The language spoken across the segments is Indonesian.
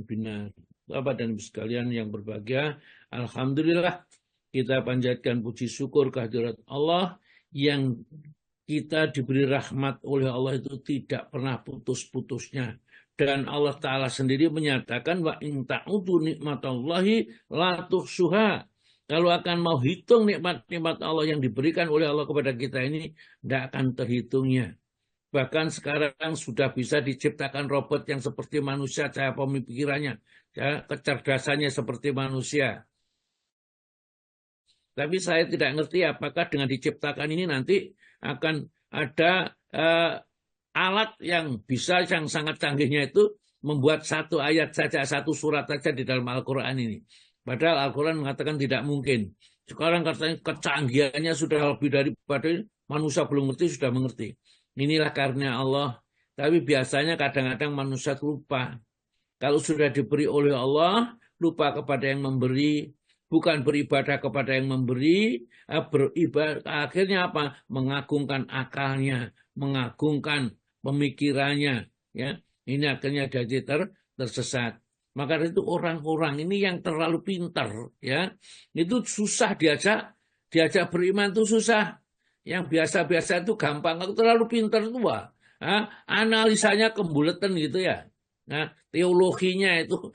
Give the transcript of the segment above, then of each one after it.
benar. Bapak dan Ibu sekalian yang berbahagia, alhamdulillah kita panjatkan puji syukur kehadirat Allah yang kita diberi rahmat oleh Allah itu tidak pernah putus-putusnya. Dan Allah Ta'ala sendiri menyatakan wa in ta'udu nikmatallahi la tuhsuha. Kalau akan mau hitung nikmat-nikmat Allah yang diberikan oleh Allah kepada kita ini, tidak akan terhitungnya. Bahkan sekarang sudah bisa diciptakan robot yang seperti manusia, cara pemikirannya, ya, kecerdasannya seperti manusia. Tapi saya tidak ngerti apakah dengan diciptakan ini nanti akan ada alat yang bisa, yang sangat canggihnya itu membuat satu ayat saja, satu surat saja di dalam Al-Quran ini. Padahal Al-Quran mengatakan tidak mungkin. Sekarang katanya kecanggihannya sudah lebih daripada manusia belum mengerti, sudah mengerti. Inilah karunia Allah. Tapi biasanya kadang-kadang manusia lupa. Kalau sudah diberi oleh Allah, lupa kepada yang memberi, bukan beribadah kepada yang memberi, beribadah akhirnya apa? Mengagungkan akalnya, mengagungkan pemikirannya, ya. Ini akhirnya jadi tersesat. Maka itu orang-orang ini yang terlalu pintar, ya, itu susah diajak beriman itu susah. Yang biasa-biasa itu gampang. Kalau terlalu pintar itu analisanya kembuletan gitu ya. Nah, teologinya itu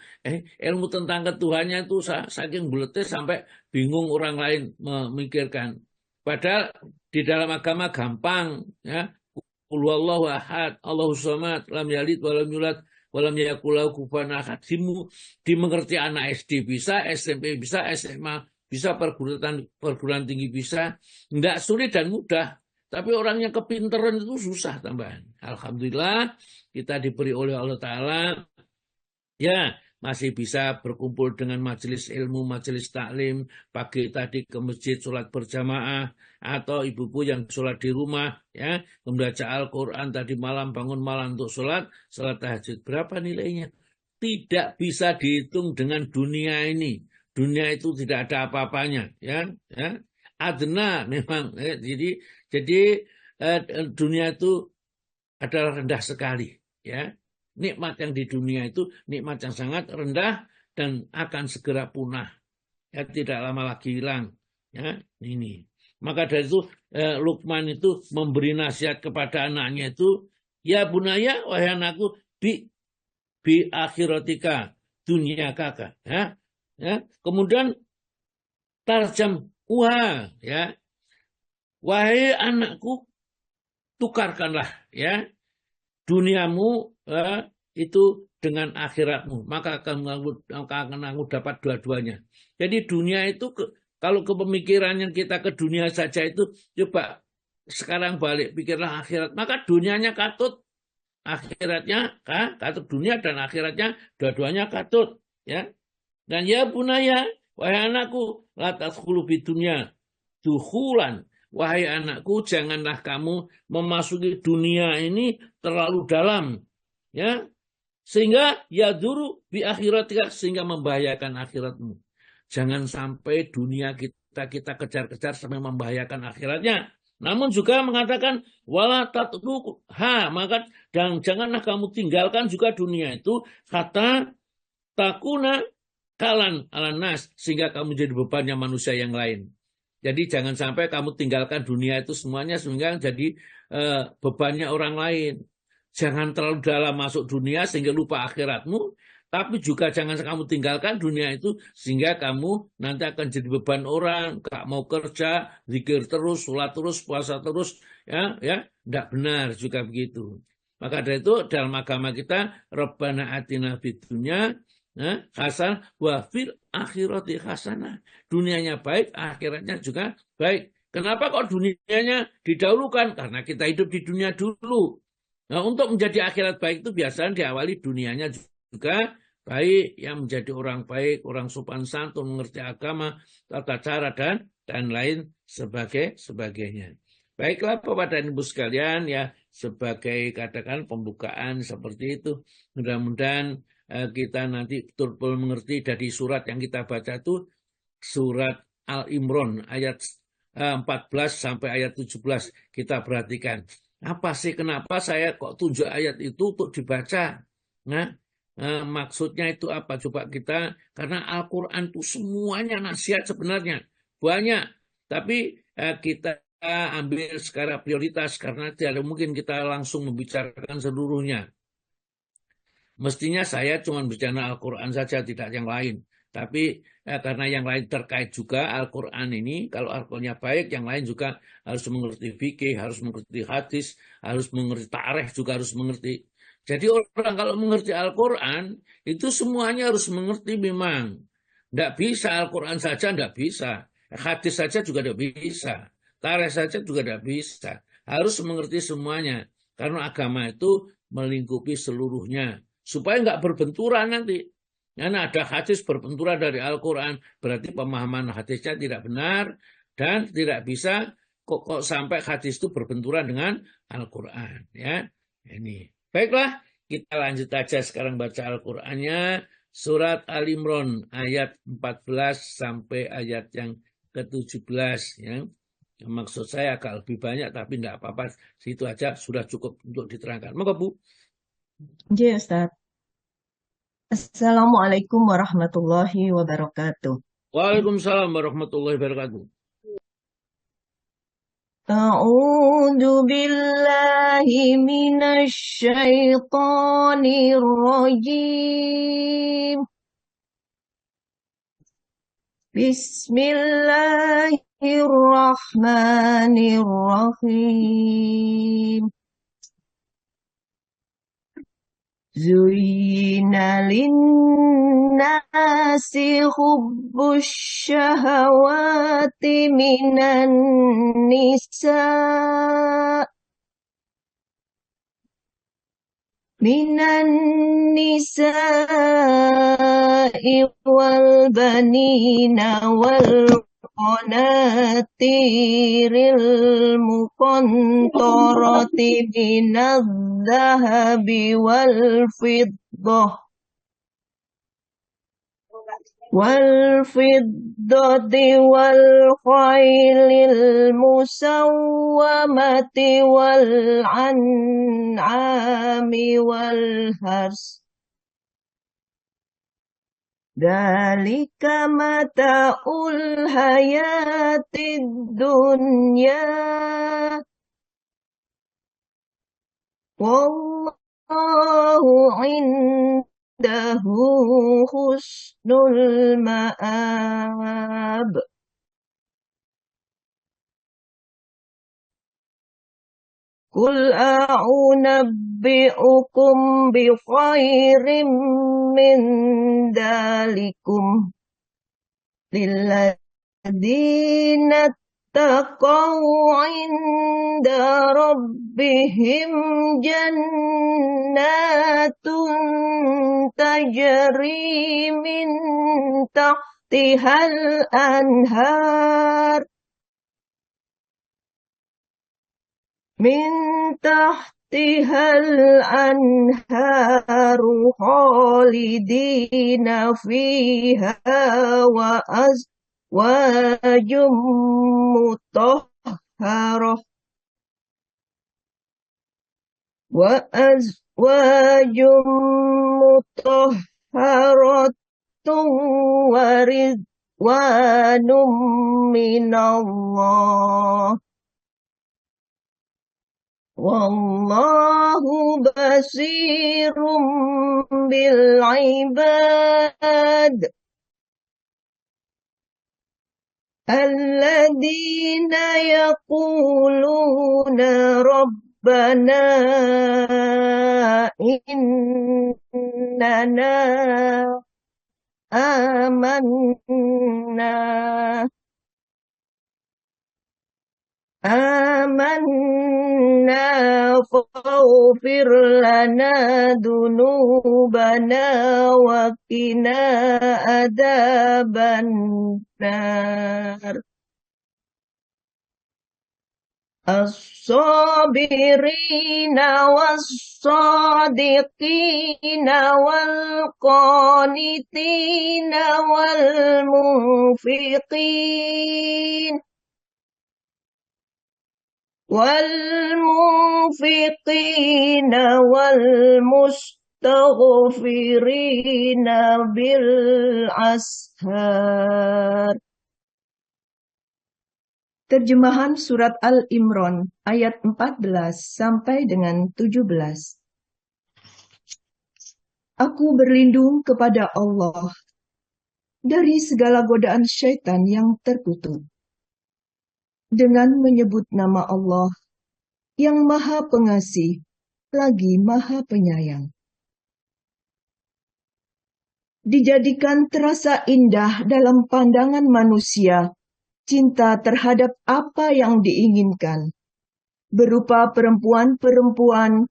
ilmu tentang ketuhannya itu saking buletnya sampai bingung orang lain memikirkan. Padahal di dalam agama gampang, ya. Qul huwallahu ahad, Allahus samad, lam yalid walam yulad walam yakul lahu kufuwan ahad. Dimengerti anak SD bisa, SMP bisa, SMA bisa, perguruan tinggi bisa. Enggak sulit dan mudah. Tapi orang yang kepintaran itu susah tambahan. Alhamdulillah kita diberi oleh Allah Ta'ala, ya, masih bisa berkumpul dengan majelis ilmu, majelis taklim, pagi tadi ke masjid sholat berjamaah, atau ibu-ibu yang sholat di rumah, ya, membaca Al-Quran tadi malam, bangun malam untuk sholat tahajud. Berapa nilainya? Tidak bisa dihitung dengan dunia ini. Dunia itu tidak ada apa-apanya, ya. Adna memang, jadi dunia itu adalah rendah sekali, ya. Nikmat yang di dunia itu nikmat yang sangat rendah dan akan segera punah, ya, tidak lama lagi hilang, ya. Ini maka dari itu Luqman itu memberi nasihat kepada anaknya itu, ya bunaya, wahai anakku, bi akhiratika dunia kakak, ya. Kemudian tarjam ya, wahai anakku, tukarkanlah, ya, duniamu itu dengan akhiratmu, maka akan aku dapat dua-duanya. Jadi dunia itu kalau kepemikiran yang kita ke dunia saja itu, coba sekarang balik pikirlah akhirat, maka dunianya katut, akhiratnya katut, dunia dan akhiratnya dua-duanya katut, ya. Dan ya bunaya, wahai anakku, la tadkhulu fid dunya dukhulan. Wahai anakku, janganlah kamu memasuki dunia ini terlalu dalam, ya, sehingga yaduru bi akhiratika, sehingga membahayakan akhiratmu. Jangan sampai dunia kita kejar-kejar sampai membahayakan akhiratnya. Namun juga mengatakan wala tatruha, maka dan janganlah kamu tinggalkan juga dunia itu kata takuna kalan ala nas, sehingga kamu jadi bebannya manusia yang lain. Jadi jangan sampai kamu tinggalkan dunia itu semuanya sehingga jadi bebannya orang lain. Jangan terlalu dalam masuk dunia sehingga lupa akhiratmu, tapi juga jangan kamu tinggalkan dunia itu sehingga kamu nanti akan jadi beban orang, gak mau kerja, zikir terus, sholat terus, puasa terus, ya, tidak benar juga begitu. Maka dari itu dalam agama kita, Rabbana atina fid dunya hasan wa fil akhirati hasanah. Dunianya baik, akhiratnya juga baik. Kenapa kok dunianya didahulukan? Karena kita hidup di dunia dulu. Nah, untuk menjadi akhirat baik itu biasanya diawali dunianya juga baik, yang menjadi orang baik, orang sopan santun, mengerti agama, tata cara dan lain sebagainya. Baiklah Bapak dan Ibu sekalian, ya, sebagai katakan pembukaan seperti itu. Mudah-mudahan kita nanti betul-betul mengerti dari surat yang kita baca itu, surat Al-Imran ayat 14 sampai ayat 17. Kita perhatikan. Apa sih, kenapa saya kok tunjuk ayat itu untuk dibaca? Nah, Maksudnya itu apa? Coba kita, karena Al-Quran itu semuanya nasihat sebenarnya. Banyak. Tapi kita ambil secara prioritas karena tidak mungkin kita langsung membicarakan seluruhnya. Mestinya saya cuma bicara Al-Quran saja, tidak yang lain. Tapi karena yang lain terkait juga Al-Quran ini, kalau Al-Qurannya baik, yang lain juga harus mengerti fikih, harus mengerti hadis, harus mengerti tarikh, juga harus mengerti. Jadi orang kalau mengerti Al-Quran, itu semuanya harus mengerti memang. Tidak bisa Al-Quran saja, tidak bisa. Hadis saja juga tidak bisa. Tarikh saja juga tidak bisa. Harus mengerti semuanya. Karena agama itu melingkupi seluruhnya supaya nggak berbenturan nanti. Karena ada hadis berbenturan dari Al-Quran, berarti pemahaman hadisnya tidak benar dan tidak bisa kok sampai hadis itu berbenturan dengan Al-Quran. Ya, ini. Baiklah, kita lanjut aja sekarang baca Al-Qurannya. Surat Al-Imran ayat 14 sampai ayat yang ke-17. Ya. Maksud saya agak lebih banyak, tapi tidak apa-apa. Situ aja sudah cukup untuk diterangkan. Maka Bu. Ya, Ustaz. Assalamualaikum warahmatullahi wabarakatuh. Waalaikumsalam warahmatullahi wabarakatuh. A'udzu billahi minasy syaithanir rajim. Bismillahirrahmanirrahim. Zuyyina linnasi hubbus syahawati minan nisa' wal banina wal qanatiril muqantarati minadh dhahabi wal fiddah wal khailil musawwamati wal an'ami wal hars. Dzalika mata'ul hayatid dunya. Wallahu indahu husnul ma'ab. Qul a'unabbi'ukum bi khairim min dalikum lilladzina taqaw 'inda rabbihim jannatun tajri min tahtihal anhar min tahtihal anharu khalidina fiha wa azwajum mutahharah wa azwajum mutahharatun wa ridwanum minallah. Wallahu basirum bil ibad. Alladzina yaquluna rabbana innana amanna faghfir lana dunubana wa qina adzaban nar. As-sabirina was-sadiqina wal-qanitina wal-munfiqin والمنفقين mustaghfirina bil ashar. Terjemahan surat Al-Imran ayat 14 sampai dengan 17. Aku berlindung kepada Allah dari segala godaan syaitan yang terkutuk, dengan menyebut nama Allah yang Maha Pengasih lagi Maha Penyayang. Dijadikan terasa indah dalam pandangan manusia cinta terhadap apa yang diinginkan, berupa perempuan-perempuan,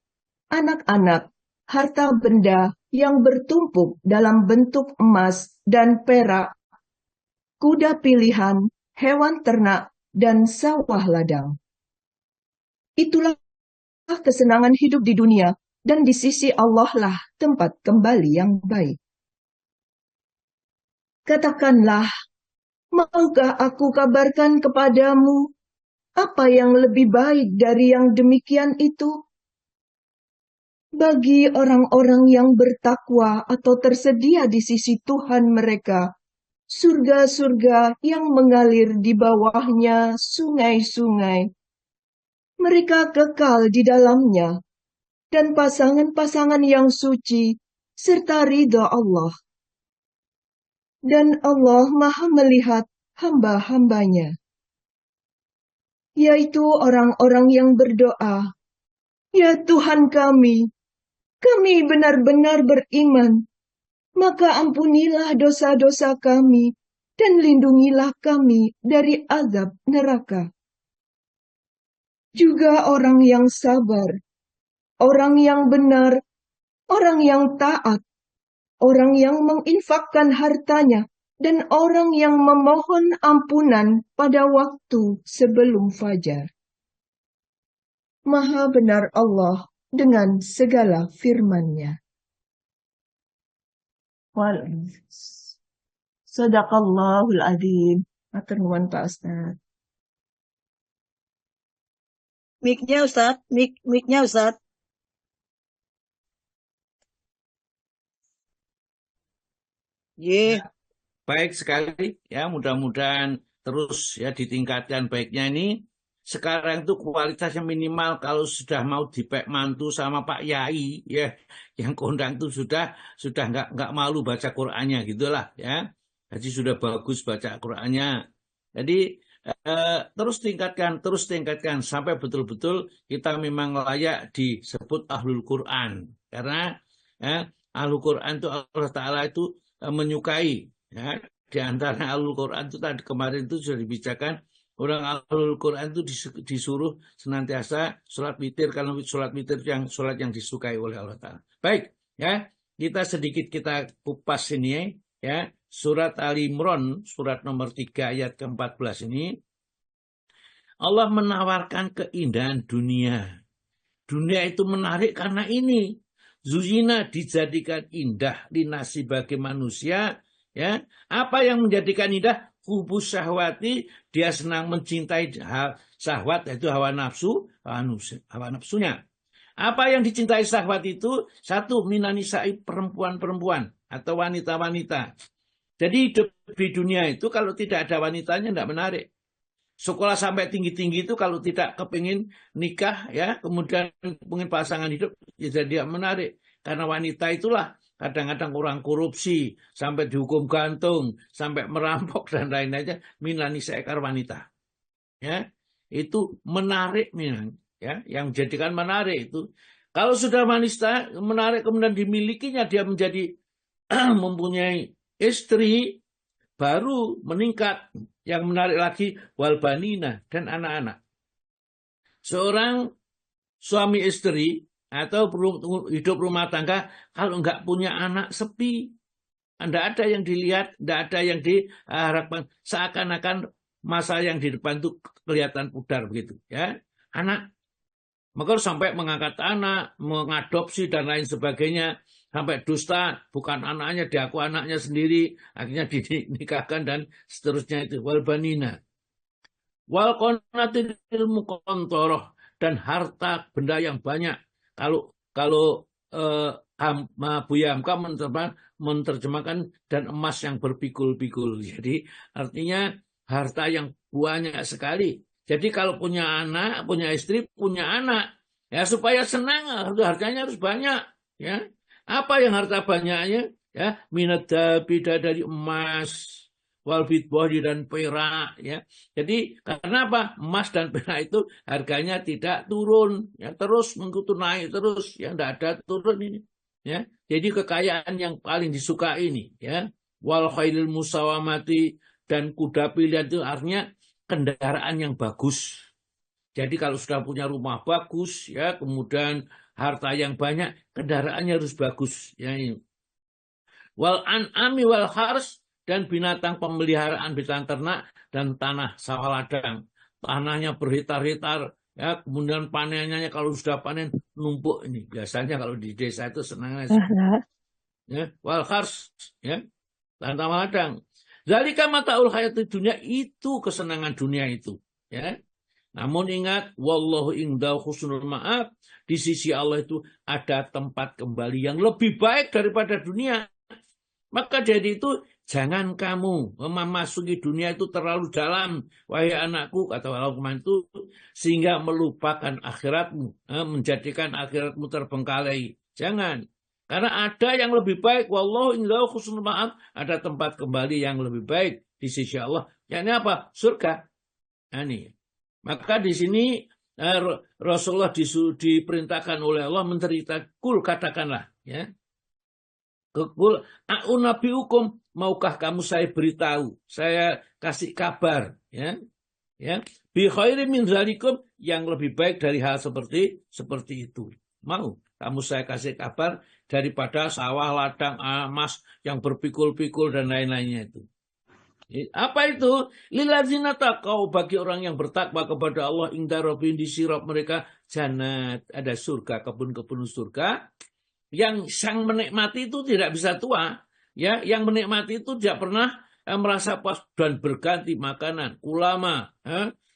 anak-anak, harta benda yang bertumpuk dalam bentuk emas dan perak, kuda pilihan, hewan ternak, dan sawah ladang. Itulah kesenangan hidup di dunia, dan di sisi Allah lah tempat kembali yang baik. Katakanlah, maukah aku kabarkan kepadamu apa yang lebih baik dari yang demikian itu? Bagi orang-orang yang bertakwa atau tersedia di sisi Tuhan mereka, surga-surga yang mengalir di bawahnya sungai-sungai. Mereka kekal di dalamnya, dan pasangan-pasangan yang suci, serta ridha Allah. Dan Allah Maha melihat hamba-hambanya, yaitu orang-orang yang berdoa, "Ya Tuhan kami benar-benar beriman, maka ampunilah dosa-dosa kami, dan lindungilah kami dari azab neraka." Juga orang yang sabar, orang yang benar, orang yang taat, orang yang menginfakkan hartanya, dan orang yang memohon ampunan pada waktu sebelum fajar. Maha benar Allah dengan segala firman-Nya. Sadaqallahul adzim. Matur nuwun Pak Ustaz. Mic-nya Ustaz, mic-nya Ustaz. Ya, baik sekali ya, mudah-mudahan terus ya ditingkatkan baiknya ini. Sekarang itu kualitasnya minimal kalau sudah mau dipek mantu sama Pak Yai ya, yang kondang itu sudah nggak malu baca Qur'annya gitulah ya. Jadi sudah bagus baca Qur'annya. Jadi terus tingkatkan sampai betul-betul kita memang layak disebut ahlul Qur'an, karena ahlul Qur'an itu Allah Ta'ala itu menyukai ya. Di antara ahlul Quran itu tadi kemarin itu sudah dibicarakan, orang ahlul Quran itu disuruh senantiasa sholat witir, kalau sholat witir yang sholat yang disukai oleh Allah Ta'ala. Baik ya, kita kupas ini ya, surat Ali Imran surat nomor 3 ayat ke-14 ini. Allah menawarkan keindahan dunia. Dunia itu menarik karena ini. Zuyina dijadikan indah linasi bagi manusia, ya. Apa yang menjadikan indah? Hubus syahwati, dia senang mencintai syahwat, yaitu hawa nafsunya. Apa yang dicintai syahwat itu? Satu, minanisai, perempuan-perempuan atau wanita-wanita. Jadi hidup di dunia itu kalau tidak ada wanitanya tidak menarik. Sekolah sampai tinggi-tinggi itu kalau tidak kepingin nikah ya, kemudian pengen pasangan hidup, ya tidak menarik. Karena wanita itulah kadang-kadang orang korupsi, sampai dihukum gantung, sampai merampok dan lain-lainnya, minani seekor wanita. Ya, itu menarik minang, ya, yang menjadikan menarik itu. Kalau sudah wanita menarik kemudian dimilikinya, dia menjadi mempunyai istri, baru meningkat. Yang menarik lagi walbanina dan anak-anak. Seorang suami istri atau hidup rumah tangga kalau nggak punya anak sepi, tidak ada yang dilihat, tidak ada yang diharapkan, seakan-akan masa yang di depan itu kelihatan pudar begitu ya. Anak, maka sampai mengangkat anak, mengadopsi dan lain sebagainya. Sampai dusta, bukan anaknya, diaku anaknya sendiri, akhirnya dinikahkan dan seterusnya itu. Walbanina. Wal qanatil muqantharah, dan harta benda yang banyak. Kalau Buya Hamka menerjemahkan dan emas yang berpikul-pikul. Jadi artinya harta yang banyak sekali. Jadi kalau punya anak, punya istri, punya anak, ya supaya senang hartanya harus banyak. Ya, apa yang harta banyaknya? Ya, minat dari emas, wal fiddah dan perak. Ya, jadi karena apa? Emas dan perak itu harganya tidak turun, ya terus mengikuti naik terus, ya tidak ada turun ini. Ya, jadi kekayaan yang paling disukai ini, ya, wal khailil musawamati dan kuda pilihan itu artinya kendaraan yang bagus. Jadi kalau sudah punya rumah bagus, ya, kemudian harta yang banyak, kendaraannya harus bagus. Ya, ini. Wal an'ami wal hars dan binatang pemeliharaan, binatang ternak dan tanah sawah ladang. Tanahnya berhitar-hitar. Ya, kemudian panennya kalau sudah panen numpuk ini. Biasanya kalau di desa itu senangnya ya, wal khars, ya, tanah ladang. Zalika mataul hayatid dunya, itu kesenangan dunia itu, ya. Namun ingat, wallahu indahu husnul ma'ab, di sisi Allah itu ada tempat kembali yang lebih baik daripada dunia. Maka dari itu jangan kamu memasuki dunia itu terlalu dalam, wahai anakku, kata Allah itu, sehingga melupakan akhiratmu, menjadikan akhiratmu terbengkalai. Jangan. Karena ada yang lebih baik. Wallahu indahu husnul ma'ab, ada tempat kembali yang lebih baik di sisi Allah. Yakni apa? Surga. Nah, ini. Maka di sini Rasulullah diperintahkan oleh Allah mencerita, kul katakanlah, ya. Kul nabi hukum, maukah kamu saya beritahu, saya kasih kabar, ya, ya, bi khairi min zalikum, yang lebih baik dari hal seperti itu. Mau kamu saya kasih kabar daripada sawah ladang emas yang berpikul-pikul dan lain-lainnya itu. Apa itu? Lilladzina taqau, bagi orang yang bertakwa kepada Allah, inda rabbihim, di sirab mereka jannat, ada surga, kebun-kebun surga. Yang sang menikmati itu tidak bisa tua, ya, yang menikmati itu tidak pernah merasa puas dan berganti makanan. Ulama,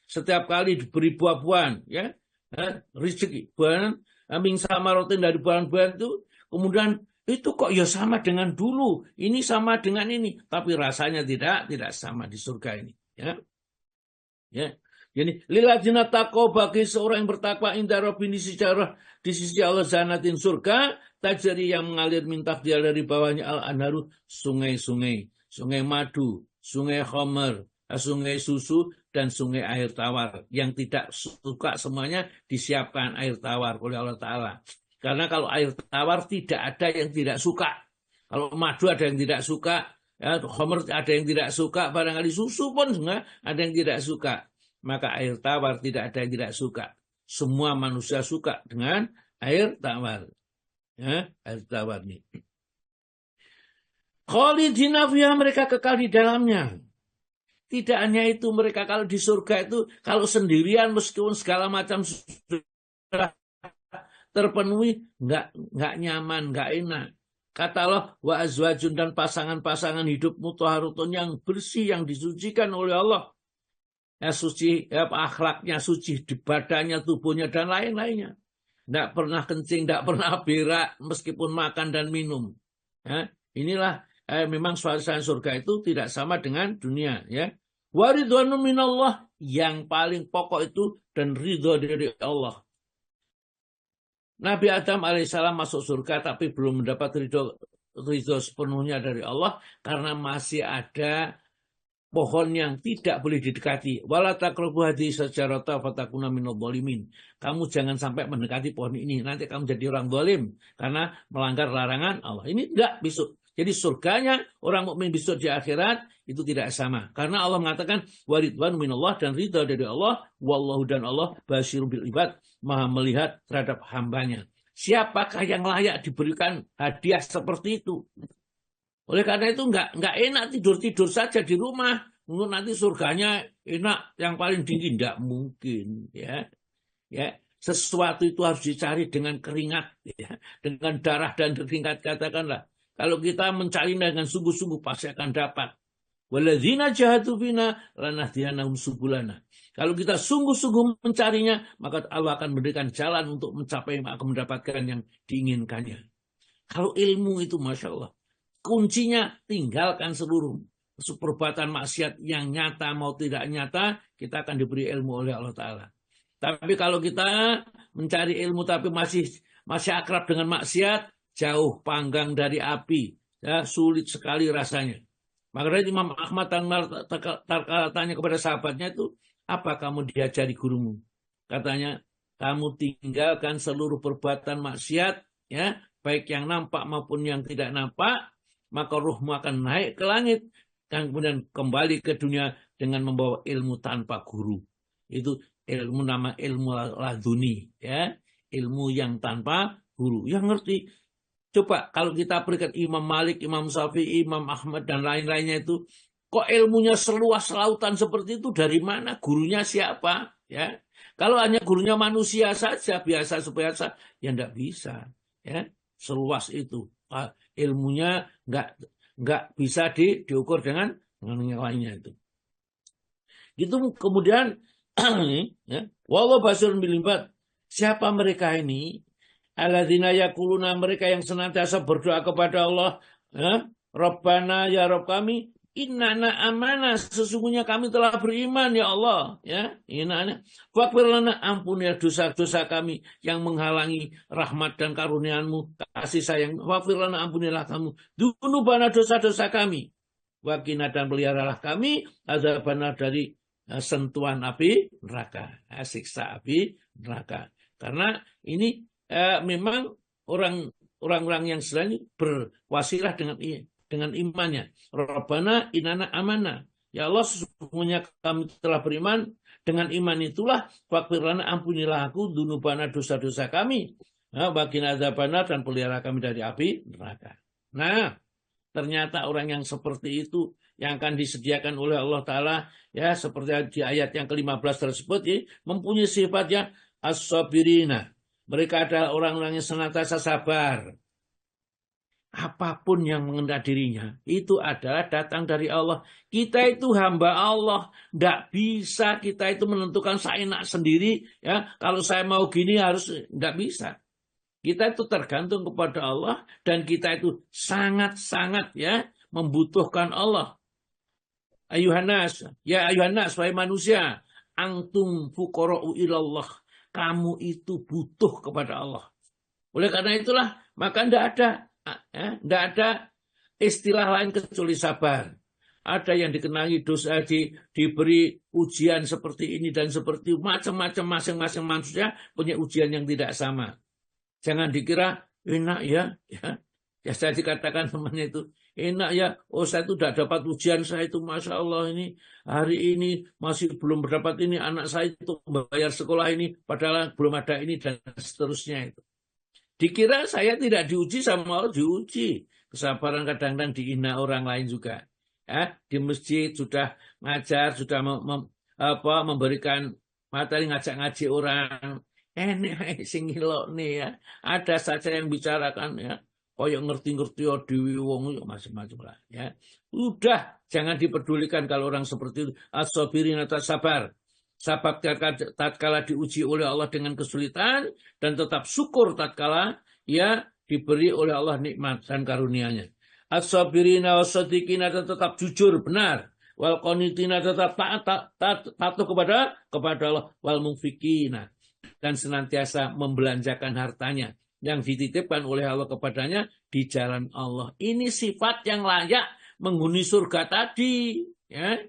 setiap kali diberi buah-buahan, ya, rezeki, buahan, min samarotin dari buahan-buahan itu, kemudian itu kok ya sama dengan dulu, ini sama dengan ini, tapi rasanya tidak sama di surga ini, ya, ya. Jadi lilladzina taqau, bagi seorang yang bertakwa, inda rabbihim, di sisi Allah, zanatin surga, tajri yang mengalir mintah dia dari bawahnya al-anharu, sungai-sungai, sungai madu, sungai khamar, sungai susu, dan sungai air tawar. Yang tidak suka semuanya disiapkan air tawar oleh Allah Ta'ala. Karena kalau air tawar tidak ada yang tidak suka. Kalau madu ada yang tidak suka, ya, khamar ada yang tidak suka, barangkali susu pun enggak, ada yang tidak suka. Maka air tawar tidak ada yang tidak suka. Semua manusia suka dengan air tawar. Ya, air tawar ini. Khalidina fiha, mereka kekal di dalamnya. Tidak hanya itu, mereka kalau di surga itu, kalau sendirian meskipun segala macam sudah terpenuhi, enggak nyaman, enggak enak. Kata Allah, wa azwajun, dan pasangan-pasangan hidup mutahharutun, yang bersih, yang disucikan oleh Allah. Ya, suci, ya, akhlaknya suci, di badannya, tubuhnya, dan lain-lainnya. Tidak pernah kencing, tidak pernah berak, meskipun makan dan minum. Ya, inilah memang suasana surga itu tidak sama dengan dunia. Ya. Waridwanu minallah, yang paling pokok itu, dan ridho dari Allah. Nabi Adam alaihissalam masuk surga, tapi belum mendapat ridho sepenuhnya dari Allah, karena masih ada pohon yang tidak boleh didekati. Wala taqrabu hadhihi syajarata fatakuna minadh dhalimin. Kamu jangan sampai mendekati pohon ini, nanti kamu jadi orang zalim karena melanggar larangan Allah. Ini tidak besok. Jadi surganya orang mukmin besok di akhirat itu tidak sama. Karena Allah mengatakan waridwan minallah, dan ridha dari Allah, wallahu, dan Allah basyirun bil ibad, maha melihat terhadap hambanya. Siapakah yang layak diberikan hadiah seperti itu? Oleh karena itu enggak enak tidur-tidur saja di rumah. Menurut nanti surganya enak, yang paling tinggi, enggak mungkin, ya. Ya, sesuatu itu harus dicari dengan keringat, ya, dengan darah dan keringat, katakanlah. Kalau kita mencari dengan sungguh-sungguh pasti akan dapat. Waladzina jahadu fina lanahdiyanahum subulana. Kalau kita sungguh-sungguh mencarinya, maka Allah akan memberikan jalan untuk mencapai, akan mendapatkan yang diinginkannya. Kalau ilmu itu Masya Allah, kuncinya tinggalkan seluruh perbuatan maksiat yang nyata mau tidak nyata, kita akan diberi ilmu oleh Allah Ta'ala. Tapi kalau kita mencari ilmu tapi masih akrab dengan maksiat, jauh panggang dari api, ya, sulit sekali rasanya. Makanya Imam Ahmad tanya kepada sahabatnya itu, apa kamu diajari gurumu? Katanya, kamu tinggalkan seluruh perbuatan maksiat, ya, baik yang nampak maupun yang tidak nampak, maka ruhmu akan naik ke langit dan kemudian kembali ke dunia dengan membawa ilmu tanpa guru. Itu ilmu nama ilmu laduni, ya, ilmu yang tanpa guru. Yang ngerti. Coba kalau kita berikan Imam Malik, Imam Syafi'i, Imam Ahmad dan lain-lainnya itu, kok ilmunya seluas lautan seperti itu, dari mana? Gurunya siapa? Ya, kalau hanya gurunya manusia saja, biasa-biasa, ya enggak bisa. Ya, seluas itu. Ilmunya enggak bisa diukur dengan yang lainnya itu. Gitu kemudian, ya, wallahu basirun bil ibad. Siapa mereka ini? Alladzina yaquluna, mereka yang senantiasa berdoa kepada Allah, ya, Rabbana, ya Rabb kami, innana amanah, sesungguhnya kami telah beriman ya Allah, ya, innana faghfir lana, ampuni dosa-dosa kami yang menghalangi rahmat dan karunia-Mu, kasih sayang. Faghfir lana, ampunilah kamu dzunubana, dosa-dosa kami, wa qina, dan peliharalah kami azabana, dari sentuhan api neraka, siksa api neraka. Karena ini memang orang-orang yang selain berwasilah dengan imannya. Rabbana innana amanah. Ya Allah, sesungguhnya kami telah beriman, dengan iman itulah faghfir lana, ampunilah aku dzunubana, dosa-dosa kami, wa qina adzabana, dan pelihara kami dari api neraka. Nah, ternyata orang yang seperti itu yang akan disediakan oleh Allah Ta'ala, ya, seperti di ayat yang ke-15 tersebut, ya, mempunyai sifatnya as-sabirina. Mereka adalah orang-orang yang senantiasa sabar. Apapun yang mengenai dirinya, itu adalah datang dari Allah. Kita itu hamba Allah. Tidak bisa kita itu menentukan seenak sendiri. Ya, kalau saya mau gini harus, tidak bisa. Kita itu tergantung kepada Allah. Dan kita itu sangat-sangat, ya, membutuhkan Allah. Ayuhanas, ya ayuhanas, wahai manusia, antum fuqara'u ilallah. Kamu itu butuh kepada Allah. Oleh karena itulah, maka tidak ada istilah lain kecuali sabar. Ada yang dikenangi dosa, diberi ujian seperti ini dan seperti macam-macam, masing-masing manusia punya ujian yang tidak sama. Jangan dikira enak ya. Ya saya dikatakan temannya itu, enak ya, oh saya itu sudah dapat ujian, saya itu Masya Allah ini, hari ini masih belum mendapat ini, anak saya itu membayar sekolah ini, padahal belum ada ini, dan seterusnya itu. Dikira saya tidak diuji, sama Allah diuji. Kesabaran kadang-kadang dihina orang lain juga. Ya, di masjid sudah ngajar, sudah memberikan materi, ngajak ngaji orang. Enak sing ngilok nih ya. Ada saja yang bicarakan ya. Koyok ngerti-ngerti ya dewi wong macam-macam lah ya. Udah, jangan dipedulikan kalau orang seperti itu. As-sabirin, atas sabar. Sabar tatkala diuji oleh Allah dengan kesulitan, dan tetap syukur tatkala ya diberi oleh Allah nikmat dan karunia-Nya. As-sabirina was-shadiqina, tetap jujur benar. Wal qanitina, tetap patuh kepada Allah. Wal munfikina, dan senantiasa membelanjakan hartanya yang dititipkan oleh Allah kepadanya di jalan Allah. Ini sifat yang layak menghuni surga tadi. Ya.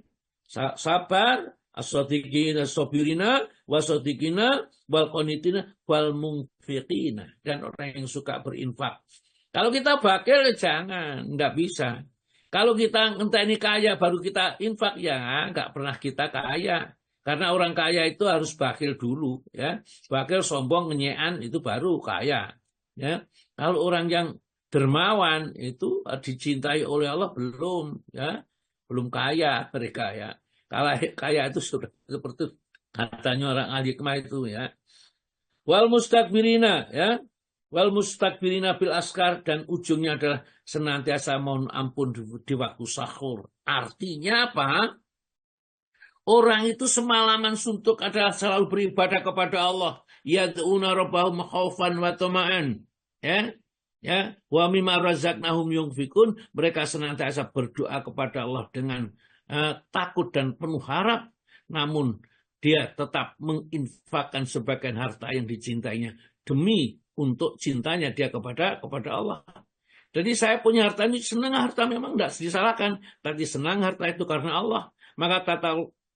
Sabar, as-shadiqina, as-sabirina, was-shadiqina, wal-qanitina, wal-munfiqina. Dan orang yang suka berinfak. Kalau kita bakil, jangan. Enggak bisa. Kalau kita ngenteni kaya baru kita infak, ya enggak pernah kita kaya. Karena orang kaya itu harus bakil dulu. Ya. Bakil, sombong, ngenyean, itu baru kaya. Ya, kalau orang yang dermawan itu dicintai oleh Allah belum, ya, belum kaya mereka ya. Kalau kaya itu sudah seperti katanya orang ahli hikmah itu ya. Wal mustakbirina, ya, wal mustakbirina bil askar, dan ujungnya adalah senantiasa mohon ampun di waktu sahur. Artinya apa? Orang itu semalaman suntuk adalah selalu beribadah kepada Allah. Yad'una rabbahum khaufan wa tama'an. Ya. Ya, wa mimma razaqnahum yunfikun, mereka senantiasa berdoa kepada Allah dengan takut dan penuh harap, namun dia tetap menginfakkan sebagian harta yang dicintainya demi untuk cintanya dia kepada Allah. Jadi saya punya harta ini, senang harta memang tidak disalahkan, tapi senang harta itu karena Allah. Maka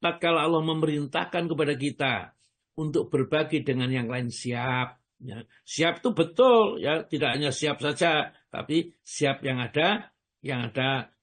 tatkala Allah memerintahkan kepada kita untuk berbagi dengan yang lain, siap. Ya, siap itu betul, ya, tidak hanya siap saja, tapi siap yang ada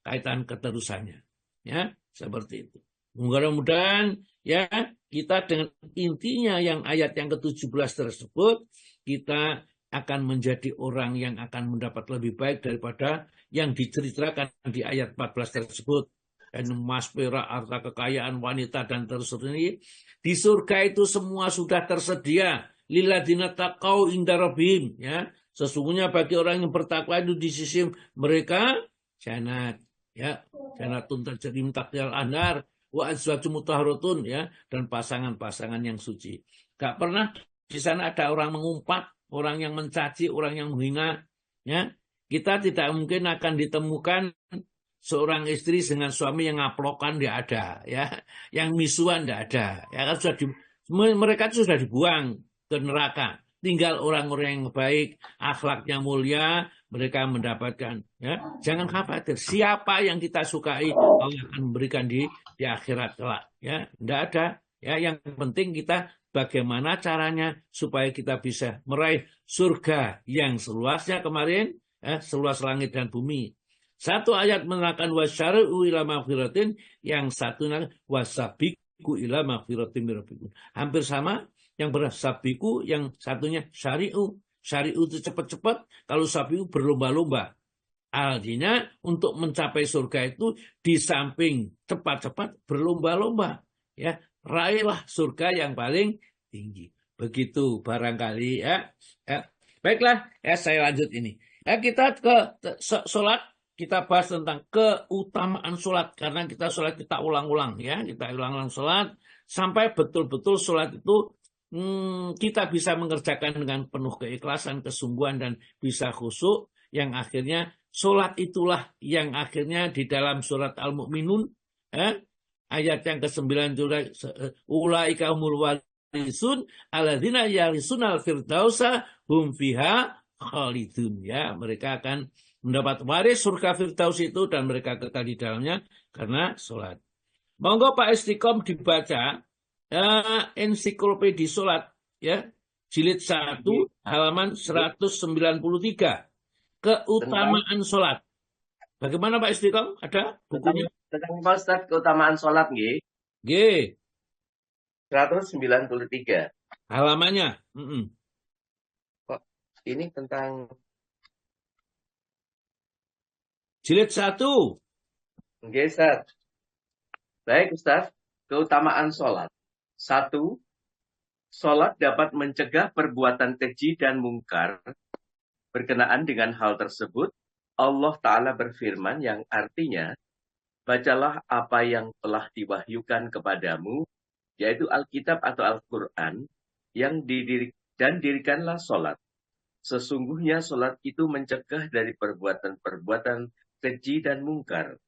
kaitan keterusannya. Ya, seperti itu. Mudah-mudahan ya kita dengan intinya yang ayat yang ke-17 tersebut, kita akan menjadi orang yang akan mendapat lebih baik daripada yang diceritakan di ayat 14 tersebut. Dan emas, perak, harta kekayaan, wanita, dan tersedia. Di surga itu semua sudah tersedia. Lilladzina taqau inda rabbihim, ya. Sesungguhnya bagi orang yang bertakwa itu di sisi mereka jannat, ya. Jannatun tajri min tahtiha al-anhar wa azwajum mutahharatun, ya, dan pasangan-pasangan yang suci. Gak pernah di sana ada orang mengumpat, orang yang mencaci, orang yang menghina, ya. Kita tidak mungkin akan ditemukan seorang istri dengan suami yang ngaplokan, tidak ada, ya. Yang misuan tidak ada, ya, kan mereka sudah dibuang ke neraka. Tinggal orang-orang yang baik, akhlaknya mulia, mereka mendapatkan. Ya, jangan khawatir. Siapa yang kita sukai, Allah akan memberikan di akhirat kelak. Ya, tidak ada. Ya, yang penting kita bagaimana caranya supaya kita bisa meraih surga yang seluasnya kemarin, ya, seluas langit dan bumi. Satu ayat menerangkan wasyari'u ila maghfiratin, yang satu wasabiku ila maghfiratin min rabbikum. Hampir sama. Yang bersabiku, yang satunya syari'u. Syari'u itu cepat-cepat, kalau sabiku berlomba-lomba. Artinya untuk mencapai surga itu di samping cepat-cepat berlomba-lomba. Ya, raihlah surga yang paling tinggi. Begitu barangkali, ya. Ya. Baiklah, ya, saya lanjut ini. Ya, kita ke sholat, kita bahas tentang keutamaan sholat. Karena kita sholat kita ulang-ulang, ya. Kita ulang-ulang sholat sampai betul-betul sholat itu kita bisa mengerjakan dengan penuh keikhlasan, kesungguhan, dan bisa khusyuk, yang akhirnya sholat itulah yang akhirnya di dalam surat Al-Mu'minun, ayat yang ke-9, ulaika humul warisun alladzina yarisunal firdausa hum fiha khalidun, ya, mereka akan mendapat waris surga firdaus itu dan mereka kekal di dalamnya karena sholat. Monggo Pak Istiqom dibaca ensiklopedia sholat, ya, jilid 1 halaman 193, keutamaan sholat. Bagaimana Pak Istiqom? Ada bukunya? Tentang Pak Ustadz, keutamaan sholat nggih. Nggih. 193. Halamannya. Kok ini tentang jilid 1. Nggih, Ustadz. Baik, Ustadz. Keutamaan sholat. 1. Sholat dapat mencegah perbuatan keji dan mungkar. Berkenaan dengan hal tersebut, Allah Ta'ala berfirman yang artinya, bacalah apa yang telah diwahyukan kepadamu, yaitu Alkitab atau Al-Quran, dan dirikanlah sholat. Sesungguhnya sholat itu mencegah dari perbuatan-perbuatan keji dan mungkar.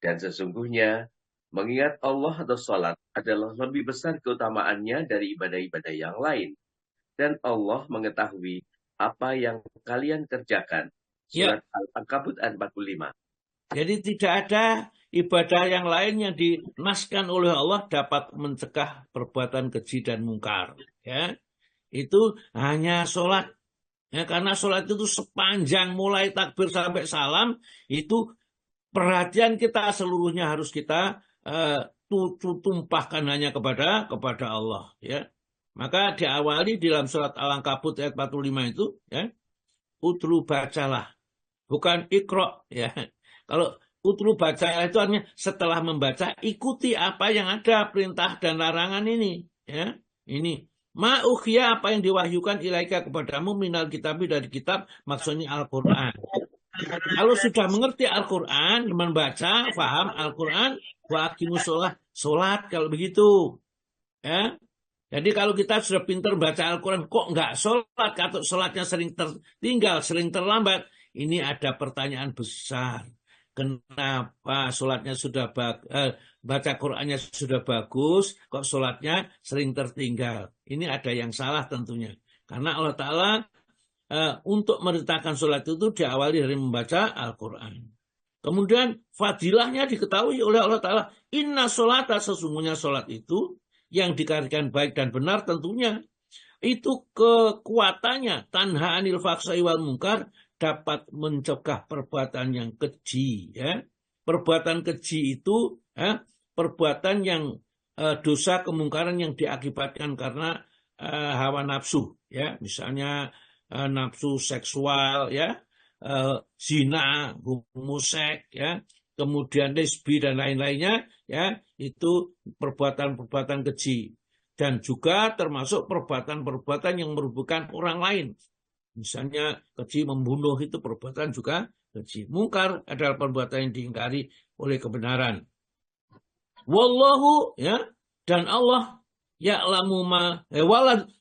Dan sesungguhnya, mengingat Allah atau sholat adalah lebih besar keutamaannya dari ibadah-ibadah yang lain. Dan Allah mengetahui apa yang kalian kerjakan. Surat Al-Ankabut ayat 45. Jadi tidak ada ibadah yang lain yang dinaskan oleh Allah dapat mencegah perbuatan keji dan mungkar. Ya, itu hanya sholat. Ya, karena sholat itu sepanjang mulai takbir sampai salam, itu perhatian kita seluruhnya harus kita tumpahkan hanya kepada Allah, ya. Maka diawali dalam surat Al-Ankabut ayat 45 itu, ya, utlu bacalah, bukan ikro, ya. Kalau utlu bacalah itu artinya setelah membaca ikuti apa yang ada perintah dan larangan ini, ya. Ini ma'ukhya, apa yang diwahyukan ilaika kepadamu minal kitabi, dari kitab, maksudnya Al-Quran. Kalau sudah mengerti Al-Quran, membaca, paham Al-Quran, wa aqimus sholat, kalau begitu. Ya. Jadi kalau kita sudah pintar baca Al-Quran, kok nggak sholat, atau sholatnya sering tertinggal, sering terlambat, ini ada pertanyaan besar. Kenapa sholatnya sudah baca Qur'annya sudah bagus, kok sholatnya sering tertinggal? Ini ada yang salah tentunya. Karena Allah Ta'ala untuk merintahkan sholat itu diawali dari membaca Al-Quran. Kemudian fadilahnya diketahui oleh Allah Ta'ala. Inna sholata, sesungguhnya sholat itu yang dikarenakan baik dan benar tentunya. Itu kekuatannya tanha anil faksai wal munkar, dapat mencegah perbuatan yang keji. Ya. Perbuatan keji itu perbuatan yang dosa kemungkaran yang diakibatkan karena hawa nafsu. Ya. Misalnya nafsu seksual, ya, zina, homoseks, ya, kemudian lesbi dan lain-lainnya, ya, itu perbuatan-perbuatan keji. Dan juga termasuk perbuatan-perbuatan yang merugikan orang lain. Misalnya keji membunuh itu perbuatan juga keji. Mungkar adalah perbuatan yang diingkari oleh kebenaran. Wallahu, ya, dan Allah ya'lamu ma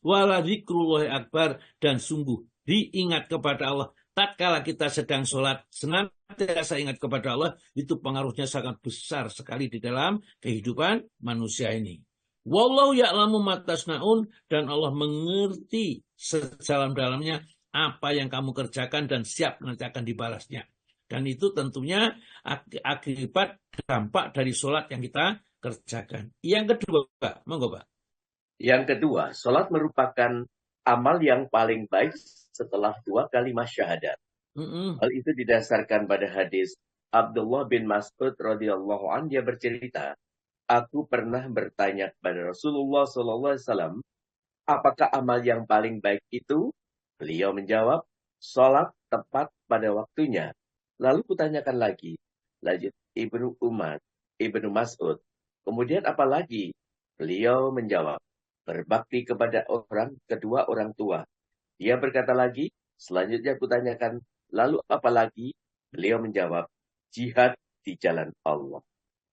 wala dzikrullahi akbar, dan sungguh diingat kepada Allah tatkala kita sedang sholat, senantiasa ingat kepada Allah, itu pengaruhnya sangat besar sekali di dalam kehidupan manusia ini. Wallahu ya'lamu ma tasnaun, dan Allah mengerti sedalam-dalamnya apa yang kamu kerjakan dan siap nanti akan dibalasnya. Dan itu tentunya akibat dampak dari sholat yang kita kerjakan. Yang kedua, Pak, monggo Pak. Yang kedua, sholat merupakan amal yang paling baik setelah 2 kalimat syahadat. Hal itu didasarkan pada hadis Abdullah bin Mas'ud radhiyallahu anhu. Dia bercerita, aku pernah bertanya kepada Rasulullah SAW, apakah amal yang paling baik itu? Beliau menjawab, sholat tepat pada waktunya. Lalu kutanyakan lagi, lanjut Ibnu Mas'ud, kemudian apa lagi? Beliau menjawab, berbakti kepada kedua orang tua. Dia berkata lagi, selanjutnya kutanyakan, lalu apa lagi? Beliau menjawab, jihad di jalan Allah.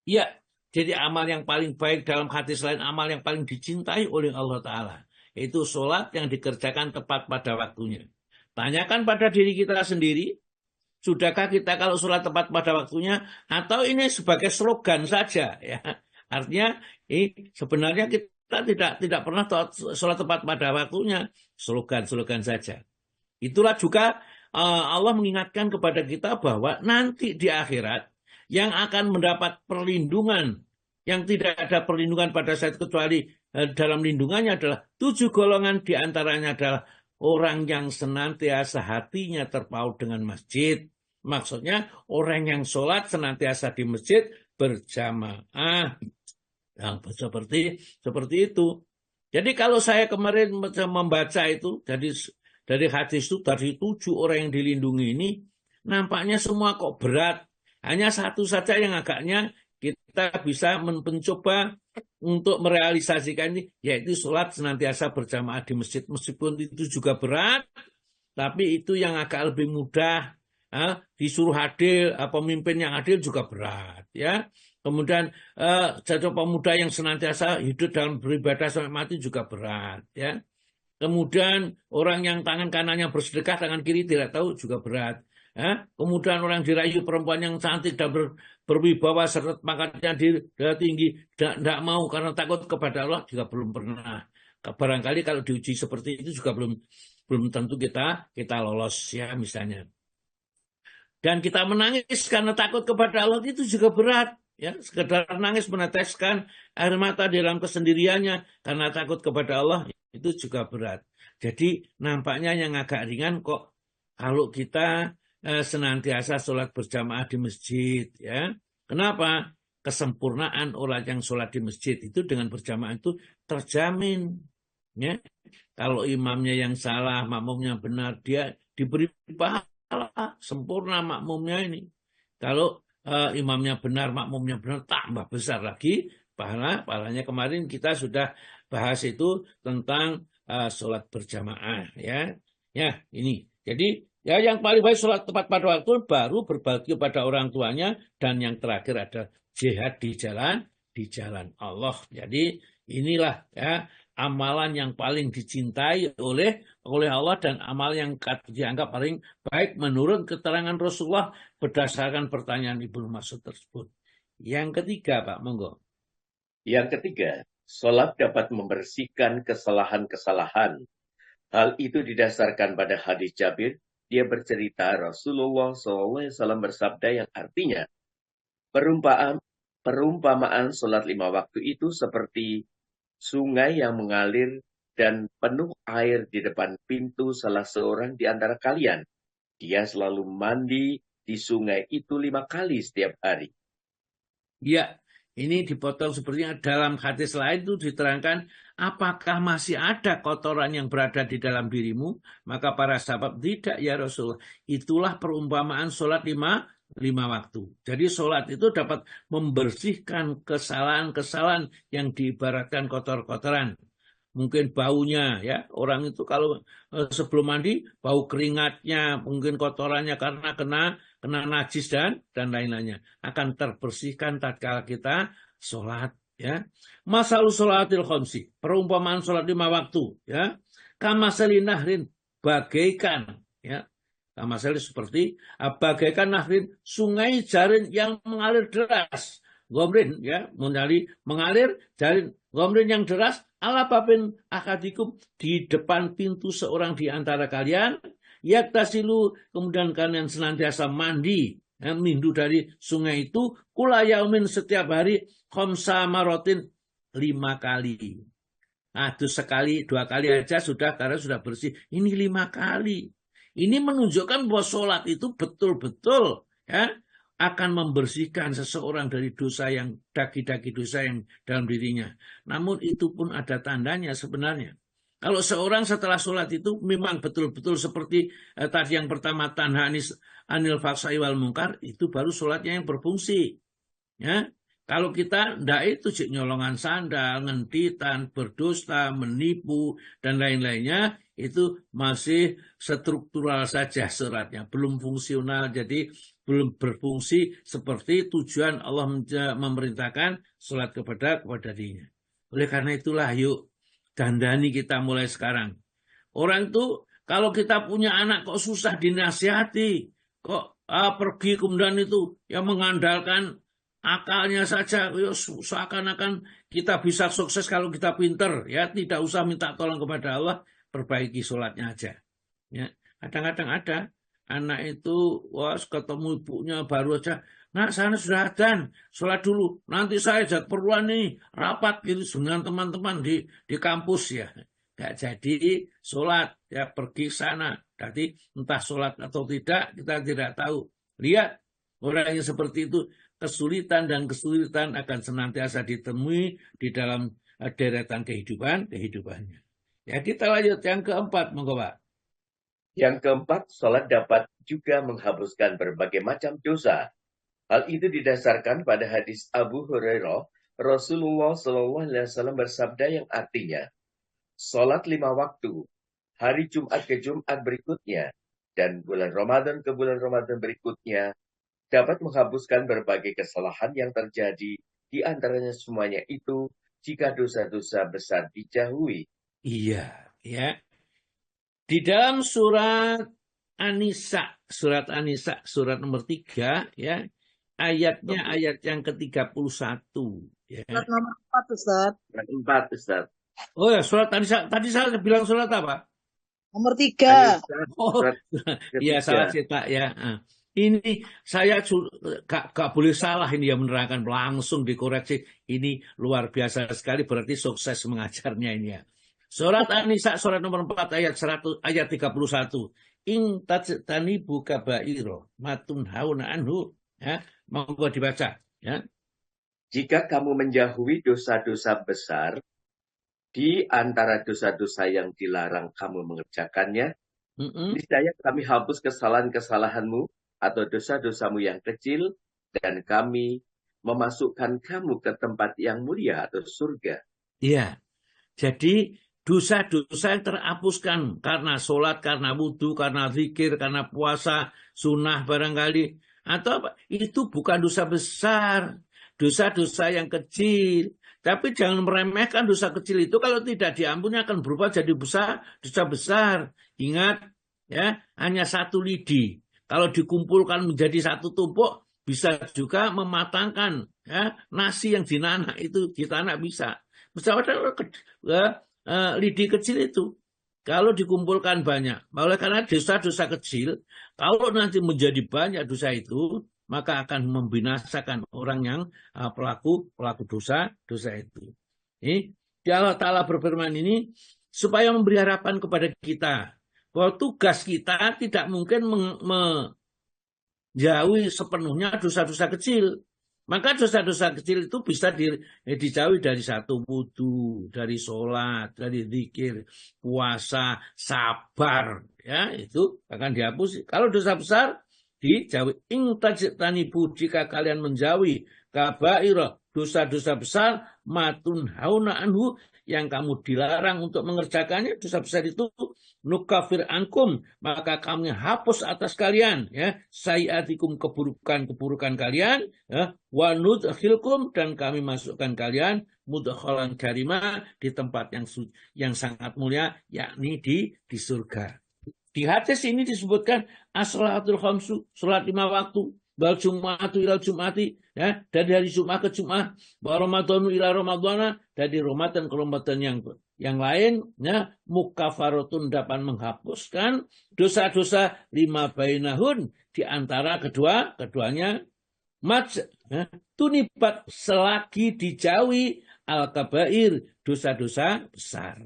Ya, jadi amal yang paling baik dalam hadis lain, amal yang paling dicintai oleh Allah Ta'ala. Itu sholat yang dikerjakan tepat pada waktunya. Tanyakan pada diri kita sendiri, sudahkah kita kalau sholat tepat pada waktunya, atau ini sebagai slogan saja? Ya. Artinya, sebenarnya kita tidak pernah sholat tepat pada waktunya, slogan-slogan saja. Itulah juga Allah mengingatkan kepada kita bahwa nanti di akhirat yang akan mendapat perlindungan, yang tidak ada perlindungan pada saat kecuali dalam lindungannya adalah 7 golongan, diantaranya adalah orang yang senantiasa hatinya terpaut dengan masjid. Maksudnya orang yang sholat senantiasa di masjid berjamaah. Nah, seperti itu. Jadi kalau saya kemarin membaca itu dari hadis itu, dari 7 orang yang dilindungi ini, nampaknya semua kok berat. Hanya satu saja yang agaknya kita bisa mencoba untuk merealisasikan ini, yaitu sholat senantiasa berjamaah di masjid. Meskipun itu juga berat, tapi itu yang agak lebih mudah. Disuruh adil, pemimpin yang adil juga berat. Ya. Kemudian jatuh pemuda yang senantiasa hidup dalam beribadah sampai mati juga berat. Ya. Kemudian orang yang tangan kanannya bersedekah, tangan kiri tidak tahu juga berat. Kemudian orang dirayu perempuan yang cantik dan berwibawa serta pangkatnya tinggi, tidak mau karena takut kepada Allah juga belum pernah. Barangkali kalau diuji seperti itu juga belum tentu kita lolos ya misalnya. Dan kita menangis karena takut kepada Allah itu juga berat. Ya, sekedar nangis meneteskan air mata di dalam kesendiriannya karena takut kepada Allah itu juga berat. Jadi nampaknya yang agak ringan kok kalau kita senantiasa sholat berjamaah di masjid. Ya. Kenapa? Kesempurnaan orang yang sholat di masjid itu dengan berjamaah itu terjamin. Ya. Kalau imamnya yang salah, makmumnya benar, dia diberi pahala sempurna makmumnya ini. Kalau imamnya benar, makmumnya benar, tambah besar lagi pahalanya. Kemarin kita sudah bahas itu tentang sholat berjamaah. Ya, ini. Jadi ya yang paling baik sholat tepat pada waktu, baru berbakti pada orang tuanya, dan yang terakhir ada jihad di jalan Allah. Jadi inilah ya amalan yang paling dicintai oleh Allah dan amal yang dianggap paling baik menurut keterangan Rasulullah berdasarkan pertanyaan Ibnu Mas'ud tersebut. Yang ketiga, Pak, monggo. Yang ketiga, sholat dapat membersihkan kesalahan-kesalahan. Hal itu didasarkan pada hadis Jabir. Dia bercerita Rasulullah SAW bersabda yang artinya, perumpamaan sholat 5 waktu itu seperti sungai yang mengalir dan penuh air di depan pintu salah seorang di antara kalian. Dia selalu mandi di sungai itu 5 kali setiap hari. Ya, ini dipotong sepertinya dalam hadis lain itu diterangkan, apakah masih ada kotoran yang berada di dalam dirimu? Maka para sahabat, tidak ya Rasulullah. Itulah perumpamaan sholat 5 waktu. Jadi sholat itu dapat membersihkan kesalahan-kesalahan yang diibaratkan kotor-kotoran. Mungkin baunya, ya, orang itu kalau sebelum mandi bau keringatnya, mungkin kotorannya karena kena najis dan lain-lainnya akan terbersihkan tatkala kita sholat, ya. Masalul sholatil khamsi, perumpamaan sholat 5 waktu, ya. Kamasali nahrin, bagaikan, ya. Kamasali seperti bagaikan nahrin, sungai jarin yang mengalir deras. Gomrin, ya, mengalir jarin gomrin yang deras ala babin akadikum, di depan pintu seorang di antara kalian, yaktasilu, kemudian kalian senantiasa mandi, ya, mindu dari sungai itu, kula yaumin, setiap hari, khamsa marotin, 5 kali. Nah, itu sekali, 2 kali aja sudah, karena sudah bersih. Ini 5 kali. Ini menunjukkan bahwa sholat itu betul-betul, ya, akan membersihkan seseorang dari dosa yang daki-daki dosa yang dalam dirinya. Namun itu pun ada tandanya sebenarnya. Kalau seorang setelah sholat itu memang betul-betul seperti tadi yang pertama, tanha anil faksai wal mungkar, itu baru sholatnya yang berfungsi. Ya, kalau kita ndak itu nyolongan sandal, ngentitan, berdusta, menipu dan lain-lainnya, itu masih struktural saja sholatnya, belum fungsional, jadi belum berfungsi seperti tujuan Allah memerintahkan sholat kepada dirinya. Oleh karena itulah, yuk dandani kita mulai sekarang. Orang itu kalau kita punya anak kok susah dinasihati, kok pergi kemudian itu yang mengandalkan akalnya saja, seakan-akan kita bisa sukses kalau kita pinter, ya, tidak usah minta tolong kepada Allah, perbaiki sholatnya aja. Ya, kadang-kadang ada anak itu, wah, ketemu ibunya baru aja, nak, sana sudah adzan, sholat dulu, nanti saya ada perluan nih, rapat gitu dengan teman-teman di kampus, ya. Gak jadi sholat, ya, pergi sana. Jadi entah sholat atau tidak, kita tidak tahu. Lihat, orang yang seperti itu, kesulitan akan senantiasa ditemui di dalam deretan kehidupannya. Ya, kita lanjut yang keempat, monggo Pak. Yang keempat, sholat dapat juga menghapuskan berbagai macam dosa. Hal itu didasarkan pada hadis Abu Hurairah, Rasulullah SAW bersabda yang artinya, sholat 5 waktu, hari Jumat ke Jumat berikutnya, dan bulan Ramadan ke bulan Ramadan berikutnya, dapat menghapuskan berbagai kesalahan yang terjadi, di antaranya semuanya itu, jika dosa-dosa besar dijauhi. Iya, ya. Di dalam surat An-Nisa, surat nomor 3, ya, ayatnya ayat yang ke-31. Ya. Surat nomor 4, Ustaz. Surat 4, Ustaz. Oh ya, surat An-Nisa. Tadi saya bilang surat apa? Nomor 3. Oh, iya, salah cetak, ya. Ini saya gak boleh salah ini, ya, menerangkan langsung dikoreksi. Ini luar biasa sekali, berarti sukses mengajarnya ini, ya. Surat An-Nisa surat nomor 4 ayat 31. In tajtanibu kabairo matun hauna anhu, ya, monggo dibaca, ya. Jika kamu menjauhi dosa-dosa besar di antara dosa-dosa yang dilarang kamu mengerjakannya, niscaya kami hapus kesalahan-kesalahanmu atau dosa-dosamu yang kecil, dan kami memasukkan kamu ke tempat yang mulia atau surga. Iya, jadi dosa-dosa yang terhapuskan karena sholat, karena wudhu, karena zikir, karena puasa, sunnah barangkali, atau apa, itu bukan dosa besar, dosa-dosa yang kecil. Tapi jangan meremehkan dosa kecil itu, kalau tidak diampuni akan berubah jadi dosa besar. Ingat, ya, hanya satu lidi. Kalau dikumpulkan menjadi satu tumpuk, bisa juga mematangkan, ya, nasi yang dinanak itu di tanah bisa. Lidi kecil itu, kalau dikumpulkan banyak, oleh karena dosa-dosa kecil, kalau nanti menjadi banyak dosa itu, maka akan membinasakan orang yang pelaku dosa itu. Ini Allah Ta'ala berfirman ini supaya memberi harapan kepada kita bahwa tugas kita tidak mungkin menjauhi sepenuhnya dosa-dosa kecil. Maka dosa-dosa kecil itu bisa dijauhi dari satu wudu, dari sholat, dari zikir, puasa, sabar, ya, itu akan dihapus. Kalau dosa besar dijauhi. Ingtajtanibu, jika kalian menjauhi kabaira, dosa-dosa besar, matun hauna anhu, yang kamu dilarang untuk mengerjakannya, dosa besar itu, nukafir ankum, maka kami hapus atas kalian, ya, sayiatikum, keburukan kalian, ya, wa nudkhilkum, dan kami masukkan kalian mudkhalan karima, di tempat yang sangat mulia, yakni di surga. Di hadis ini disebutkan as-salatul khamsu, salat 5 waktu, wal jum'atu ilal jum'ati, ya, dari hari Jumat ke Jumat, wa ramadhanu ila ramadhana, dari Ramadan ke Ramadan yang lain, ya, mukafaratun, dapat menghapuskan dosa-dosa lima bainahun, di antara keduanya, ya, tunibat, selagi dijauhi al-kabair, dosa-dosa besar.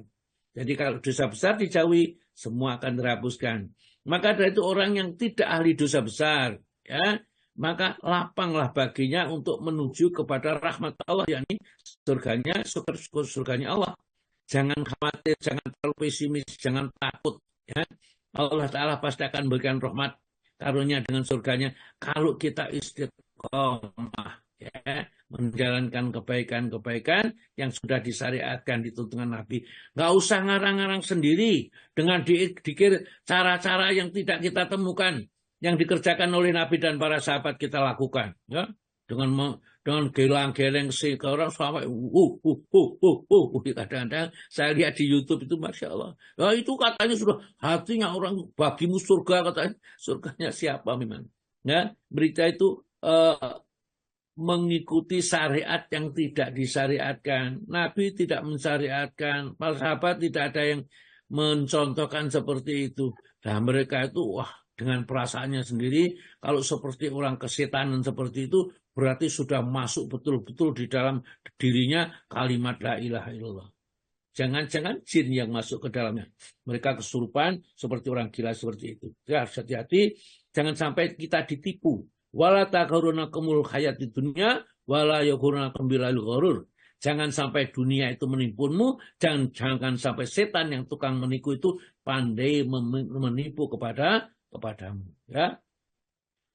Jadi kalau dosa besar dijauhi, semua akan terhapuskan. Maka dari itu orang yang tidak ahli dosa besar, ya, maka lapanglah baginya untuk menuju kepada rahmat Allah, yakni surganya Allah. Jangan khawatir, jangan terlalu pesimis, jangan takut, ya. Allah Ta'ala pasti akan berikan rahmat karunia dengan surganya kalau kita istiqomah, ya, menjalankan kebaikan-kebaikan yang sudah disyariatkan di tuntunan Nabi. Nggak usah ngarang-ngarang sendiri dengan dikir cara-cara yang tidak kita temukan, yang dikerjakan oleh Nabi dan para sahabat kita lakukan, ya, dengan gelang-geleng sih ke orang sampai kadang-kadang saya lihat di YouTube itu, Masya Allah, ya, itu katanya sudah hatinya orang, bagimu surga, katanya. Surganya siapa memang, ya. Berita itu mengikuti syariat yang tidak disyariatkan. Nabi tidak mensyariatkan, para sahabat tidak ada yang mencontohkan seperti itu. Nah, mereka itu dengan perasaannya sendiri, kalau seperti orang kesetanan seperti itu, berarti sudah masuk betul-betul di dalam dirinya kalimat la ilaha illallah. Jangan-jangan jin yang masuk ke dalamnya. Mereka kesurupan seperti orang gila seperti itu. Ya, hati-hati, jangan sampai kita ditipu. Wala taghurunakumul hayatid dunya wala yaghurnakum billahi ghurur. Jangan sampai dunia itu menipumu, jangan sampai setan yang tukang menipu itu pandai menipu kepadamu, ya.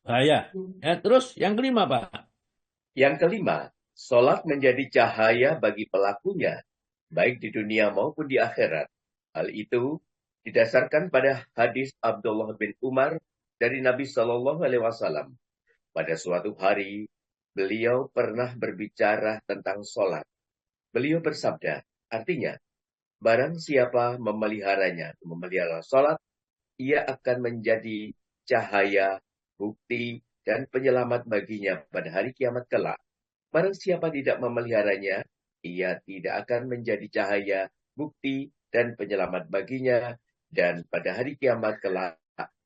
Bahaya. Ya, terus yang kelima, Pak. Yang kelima, sholat menjadi cahaya bagi pelakunya, baik di dunia maupun di akhirat. Hal itu didasarkan pada hadis Abdullah bin Umar dari Nabi Shallallahu Alaihi Wasallam. Pada suatu hari, beliau pernah berbicara tentang sholat. Beliau bersabda, artinya, barang siapa memelihara sholat, ia akan menjadi cahaya, bukti, dan penyelamat baginya pada hari kiamat kelak. Barang siapa tidak memeliharanya, ia tidak akan menjadi cahaya, bukti, dan penyelamat baginya. Dan pada hari kiamat kelak,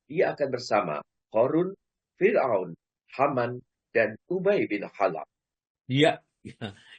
ia akan bersama Qarun, Fir'aun, Haman, dan Ubay bin Khalaf. Ya,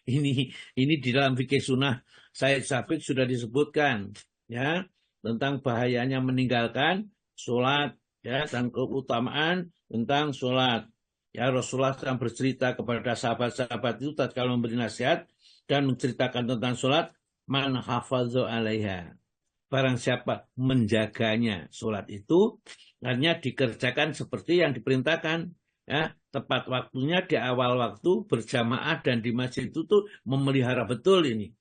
ini di dalam fikih sunnah Said Sabiq sudah disebutkan, ya, tentang bahayanya meninggalkan sholat, ya, dan keutamaan tentang sholat. Ya, Rasulullah SAW bercerita kepada sahabat-sahabat itu tatkala memberi nasihat dan menceritakan tentang sholat, man hafadzu alaiha. Barang siapa menjaganya sholat itu, artinya dikerjakan seperti yang diperintahkan. Ya, tepat waktunya di awal waktu, berjamaah, dan di masjid itu tuh memelihara betul ini.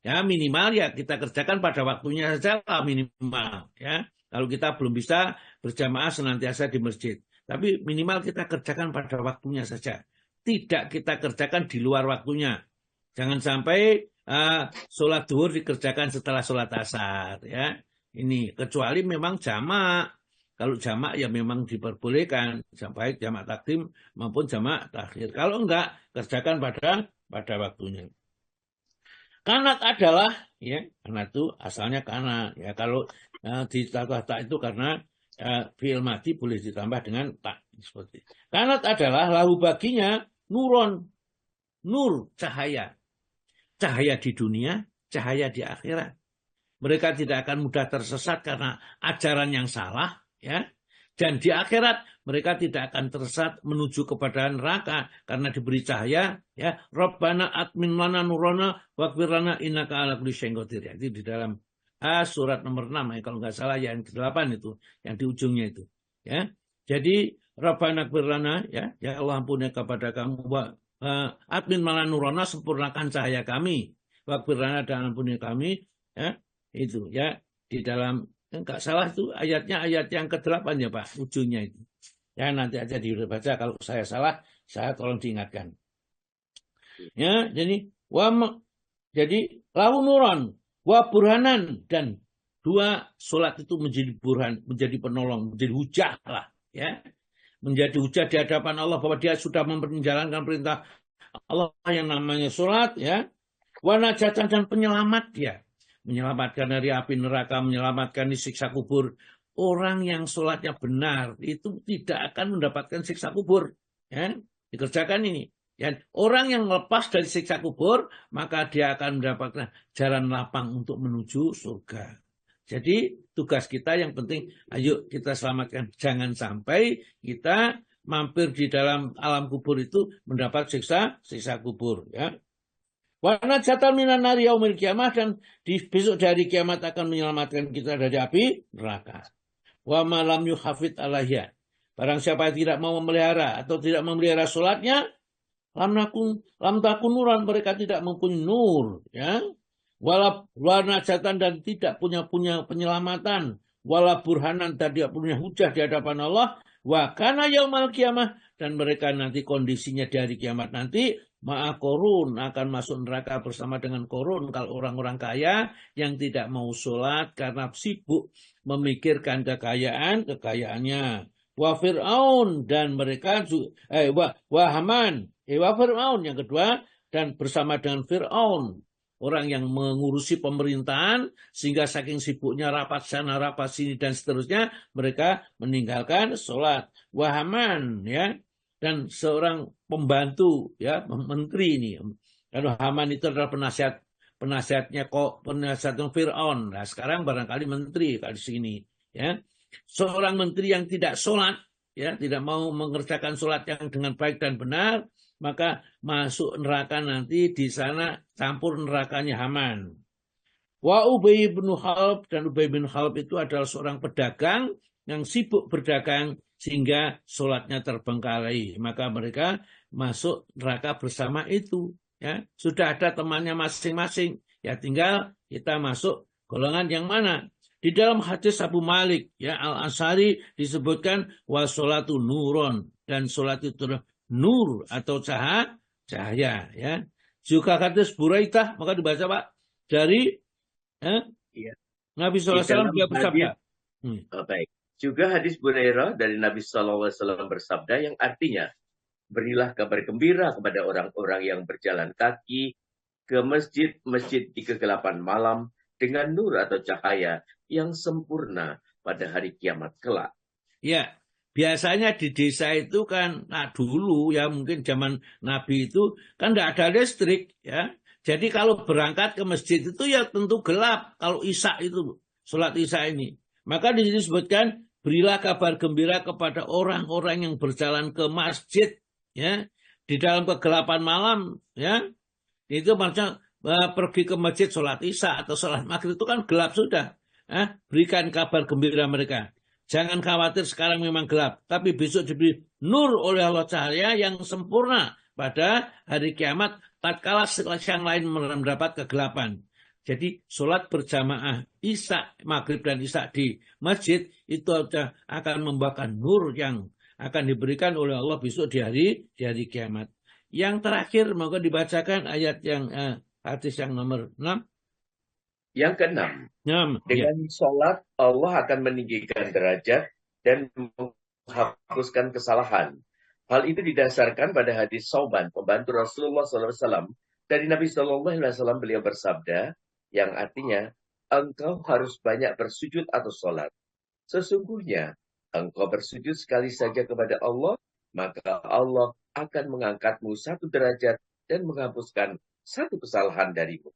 Ya, minimal ya kita kerjakan pada waktunya saja lah, minimal, ya. Kalau kita belum bisa berjamaah senantiasa di masjid, tapi minimal kita kerjakan pada waktunya saja. Tidak kita kerjakan di luar waktunya. Jangan sampai sholat duhur dikerjakan setelah sholat asar. Ya, ini kecuali memang jamak. Kalau jamak ya memang diperbolehkan, baik jamak takdim maupun jamak takhir. Kalau enggak, kerjakan pada waktunya. Kanat adalah, ya, kanat itu asalnya kana. Ya, kalau ditambah tak itu karena fi'il madi boleh ditambah dengan tak. Seperti. Kanat adalah lahu baginya nuron, nur, cahaya. Cahaya di dunia, cahaya di akhirat. Mereka tidak akan mudah tersesat karena ajaran yang salah, ya. Dan di akhirat mereka tidak akan tersesat menuju kepada neraka karena diberi cahaya, ya. Rabbana atmin lana nurana waghfir lana innaka ala kulli syai'in qadir. Itu di dalam surat nomor 6 ya, kalau nggak salah yang ke-8 itu, yang di ujungnya itu, ya. Jadi Rabbana ighfir lana, ya Allah ampuni kepada kamu, atmin lana nurana, sempurnakan cahaya kami, waghfir lana, dan ampuni kami, ya. Itu ya di dalam, enggak salah itu ayatnya ayat yang ke-8 ya Pak, ujungnya itu. Ya nanti aja dibaca, kalau saya salah saya tolong diingatkan. Ya, jadi lahu nuran wa burhanan, dan dua solat itu menjadi burhan, menjadi penolong, menjadi hujah lah, ya. Menjadi hujah di hadapan Allah bahwa dia sudah menjalankan perintah Allah yang namanya solat, ya. Wa najatan, dan penyelamat dia. Menyelamatkan dari api neraka, menyelamatkan di siksa kubur. Orang yang sholatnya benar itu tidak akan mendapatkan siksa kubur. Ya, dikerjakan ini. Ya, orang yang lepas dari siksa kubur, maka dia akan mendapatkan jalan lapang untuk menuju surga. Jadi tugas kita yang penting, ayo kita selamatkan. Jangan sampai kita mampir di dalam alam kubur itu mendapat siksa kubur. Ya. Wa najatan minan nari yaumil kiamah, dan di besok dari kiamat akan menyelamatkan kita dari api neraka. Wa ma lam yuhafid alaiha, barang siapa yang tidak mau memelihara atau tidak memelihara salatnya, lam takun nuran, mereka tidak mempunyai nur, ya. Wala najatan, dan tidak punya penyelamatan, wala burhanan, dan tidak punya hujah di hadapan Allah. Wa kana yaumal kiamah, dan mereka nanti kondisinya di hari kiamat nanti korun, akan masuk neraka bersama dengan korun. Kalau orang-orang kaya yang tidak mau sholat karena sibuk memikirkan kekayaannya. Wa Fir'aun, dan mereka wa Haman, wa Fir'aun yang kedua, dan bersama dengan Fir'aun, orang yang mengurusi pemerintahan sehingga saking sibuknya rapat sana rapat sini dan seterusnya, mereka meninggalkan sholat. Wa Haman, ya, dan seorang pembantu, ya, menteri ini. Lalu Haman itu adalah penasihatnya Fir'aun. Nah, sekarang barangkali menteri di sini, ya. Seorang menteri yang tidak sholat, ya, tidak mau mengerjakan sholat yang dengan baik dan benar, maka masuk neraka nanti, di sana campur nerakanya Haman. Wa Ubay bin Khalaf, dan Ubay bin Khalaf itu adalah seorang pedagang yang sibuk berdagang sehingga sholatnya terbengkalai, maka mereka masuk neraka bersama itu, ya. Sudah ada temannya masing-masing, ya, tinggal kita masuk golongan yang mana. Di dalam hadis Abu Malik, ya, Al-Asy'ari disebutkan wa sholatu nuron, dan sholat itu nur atau cahaya, ya. Juga hadis Buraidah, maka dibaca Pak, dari Nabi SAW dia bersabda. Baik. Juga hadis Burairah dari Nabi SAW bersabda yang artinya, berilah kabar gembira kepada orang-orang yang berjalan kaki ke masjid-masjid di kegelapan malam dengan nur atau cahaya yang sempurna pada hari kiamat kelak. Ya, biasanya di desa itu kan, dulu ya mungkin zaman Nabi itu kan tidak ada listrik, ya. Jadi kalau berangkat ke masjid itu ya tentu gelap kalau Isya itu, sholat Isya ini. Maka di sini disebutkan, berilah kabar gembira kepada orang-orang yang berjalan ke masjid, ya, di dalam kegelapan malam, ya. Itu maksudnya pergi ke masjid sholat Isya atau sholat Maghrib itu kan gelap sudah. Berikan kabar gembira mereka. Jangan khawatir sekarang memang gelap, tapi besok diberi nur oleh Allah, cahaya yang sempurna pada hari kiamat, tatkala yang lain mendapat kegelapan. Jadi sholat berjamaah Isya, Maghrib dan Isya di masjid itu akan membawakan nur yang akan diberikan oleh Allah besok di hari kiamat. Yang terakhir, maka dibacakan ayat yang hadis yang nomor 6. Yang keenam, dengan sholat Allah akan meninggikan derajat dan menghapuskan kesalahan. Hal itu didasarkan pada hadis Sauban, pembantu Rasulullah SAW. Dari Nabi SAW beliau bersabda, yang artinya, engkau harus banyak bersujud atau sholat. Sesungguhnya, engkau bersujud sekali saja kepada Allah, maka Allah akan mengangkatmu 1 derajat dan menghapuskan 1 kesalahan darimu.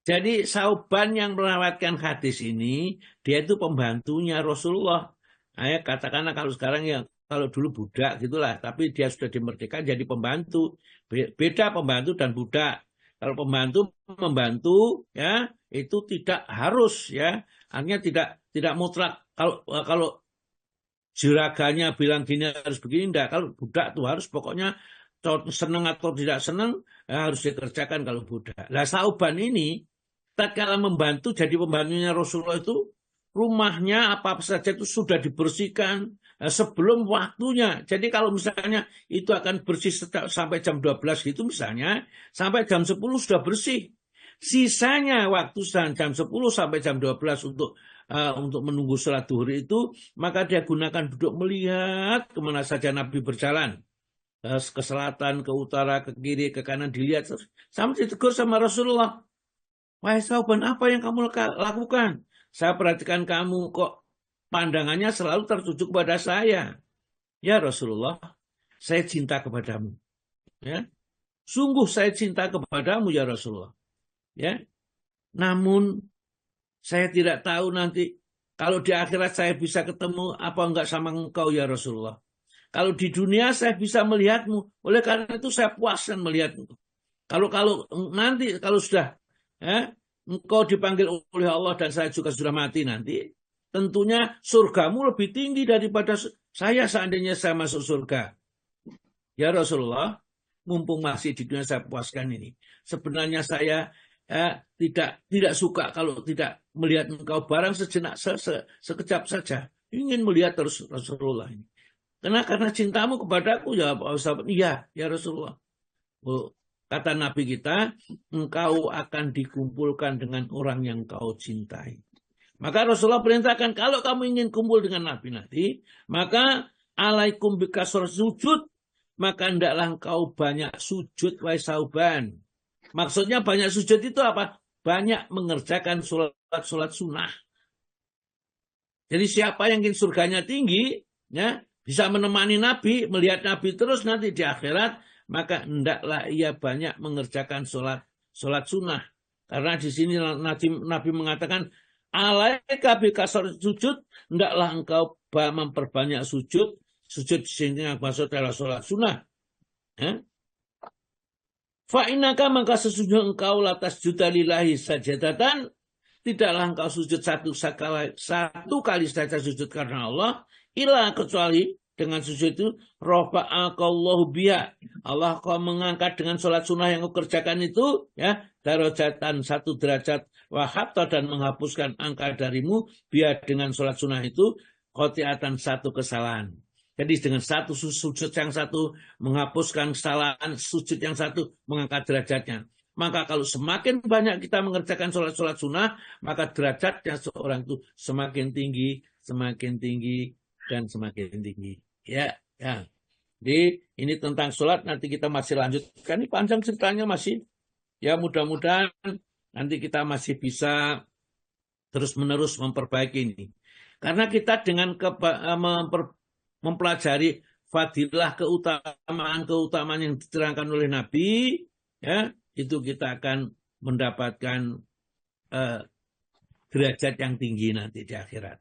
Jadi Sauban yang merawatkan hadis ini, dia itu pembantunya Rasulullah. Katakanlah kalau sekarang ya, kalau dulu budak gitulah, tapi dia sudah dimerdekakan jadi pembantu. Beda pembantu dan budak. Kalau pembantu membantu ya, itu tidak harus ya. Artinya tidak mutlak. Kalau juraganya bilang gini harus begini, enggak. Kalau budak tuh harus pokoknya senang atau tidak senang ya, harus dikerjakan kalau budak. Nah, Sauban ini tatkala membantu jadi pembantunya Rasulullah itu rumahnya apa saja itu sudah dibersihkan sebelum waktunya. Jadi kalau misalnya itu akan bersih sampai jam 12 gitu misalnya, sampai jam 10 sudah bersih. Sisanya waktu jam 10 sampai jam 12 untuk menunggu sholat duhur itu, maka dia gunakan duduk melihat kemana saja Nabi berjalan. Ke selatan, ke utara, ke kiri, ke kanan, dilihat. Sampai ditegur sama Rasulullah. Wahai Sauban, apa yang kamu lakukan? Saya perhatikan kamu kok pandangannya selalu tertuju kepada saya. Ya Rasulullah, saya cinta kepadamu. Ya, sungguh saya cinta kepadamu ya Rasulullah. Ya, namun saya tidak tahu nanti kalau di akhirat saya bisa ketemu apa enggak sama engkau ya Rasulullah. Kalau di dunia saya bisa melihatmu, oleh karena itu saya puaskan melihatmu. Kalau nanti kalau sudah engkau dipanggil oleh Allah dan saya juga sudah mati nanti, tentunya surgamu lebih tinggi daripada saya seandainya saya masuk surga. Ya Rasulullah, mumpung masih di dunia saya puaskan ini. Sebenarnya saya tidak suka kalau tidak melihat engkau barang sejenak, sekejap saja. Ingin melihat terus Rasulullah ini. Karena cintamu kepadaku ya sahabat. Iya, ya Rasulullah. Kata Nabi kita, engkau akan dikumpulkan dengan orang yang kau cintai. Maka Rasulullah perintahkan, kalau kamu ingin kumpul dengan Nabi nanti, maka alaikum bikasor sujud, maka hendaklah engkau banyak sujud, wahai Sauban. Maksudnya banyak sujud itu apa? Banyak mengerjakan sholat sunnah. Jadi siapa yang ingin surganya tinggi, ya, bisa menemani Nabi, melihat Nabi terus nanti di akhirat, maka hendaklah ia banyak mengerjakan sholat sunnah. Karena di sini Nabi mengatakan, alaika bikasar sujud, hendaklah engkau memperbanyak sujud. Sujud di sini yang maksud adalah sholat sunnah. Fa'inaka maka sesungguhnya engkau latas juta lillahi sajadatan, tidaklah engkau sujud satu kali saja sujud karena Allah, ila kecuali dengan sujud itu rafa'akallahu biha, Allah kau mengangkat dengan sholat sunnah yang kau kerjakan itu ya darajatan 1 derajat, wahabta dan menghapuskan angka darimu biha dengan sholat sunnah itu khotiatan 1 kesalahan. Jadi dengan satu sujud yang satu menghapuskan kesalahan, sujud yang satu mengangkat derajatnya. Maka kalau semakin banyak kita mengerjakan sholat sunnah, maka derajatnya seorang itu semakin tinggi, dan semakin tinggi. Ya. Jadi ini tentang sholat, nanti kita masih lanjutkan. Ini panjang ceritanya masih. Ya mudah-mudahan nanti kita masih bisa terus-menerus memperbaiki ini. Karena kita dengan mempelajari fadilah keutamaan yang diterangkan oleh Nabi, ya, itu kita akan mendapatkan derajat yang tinggi nanti di akhirat.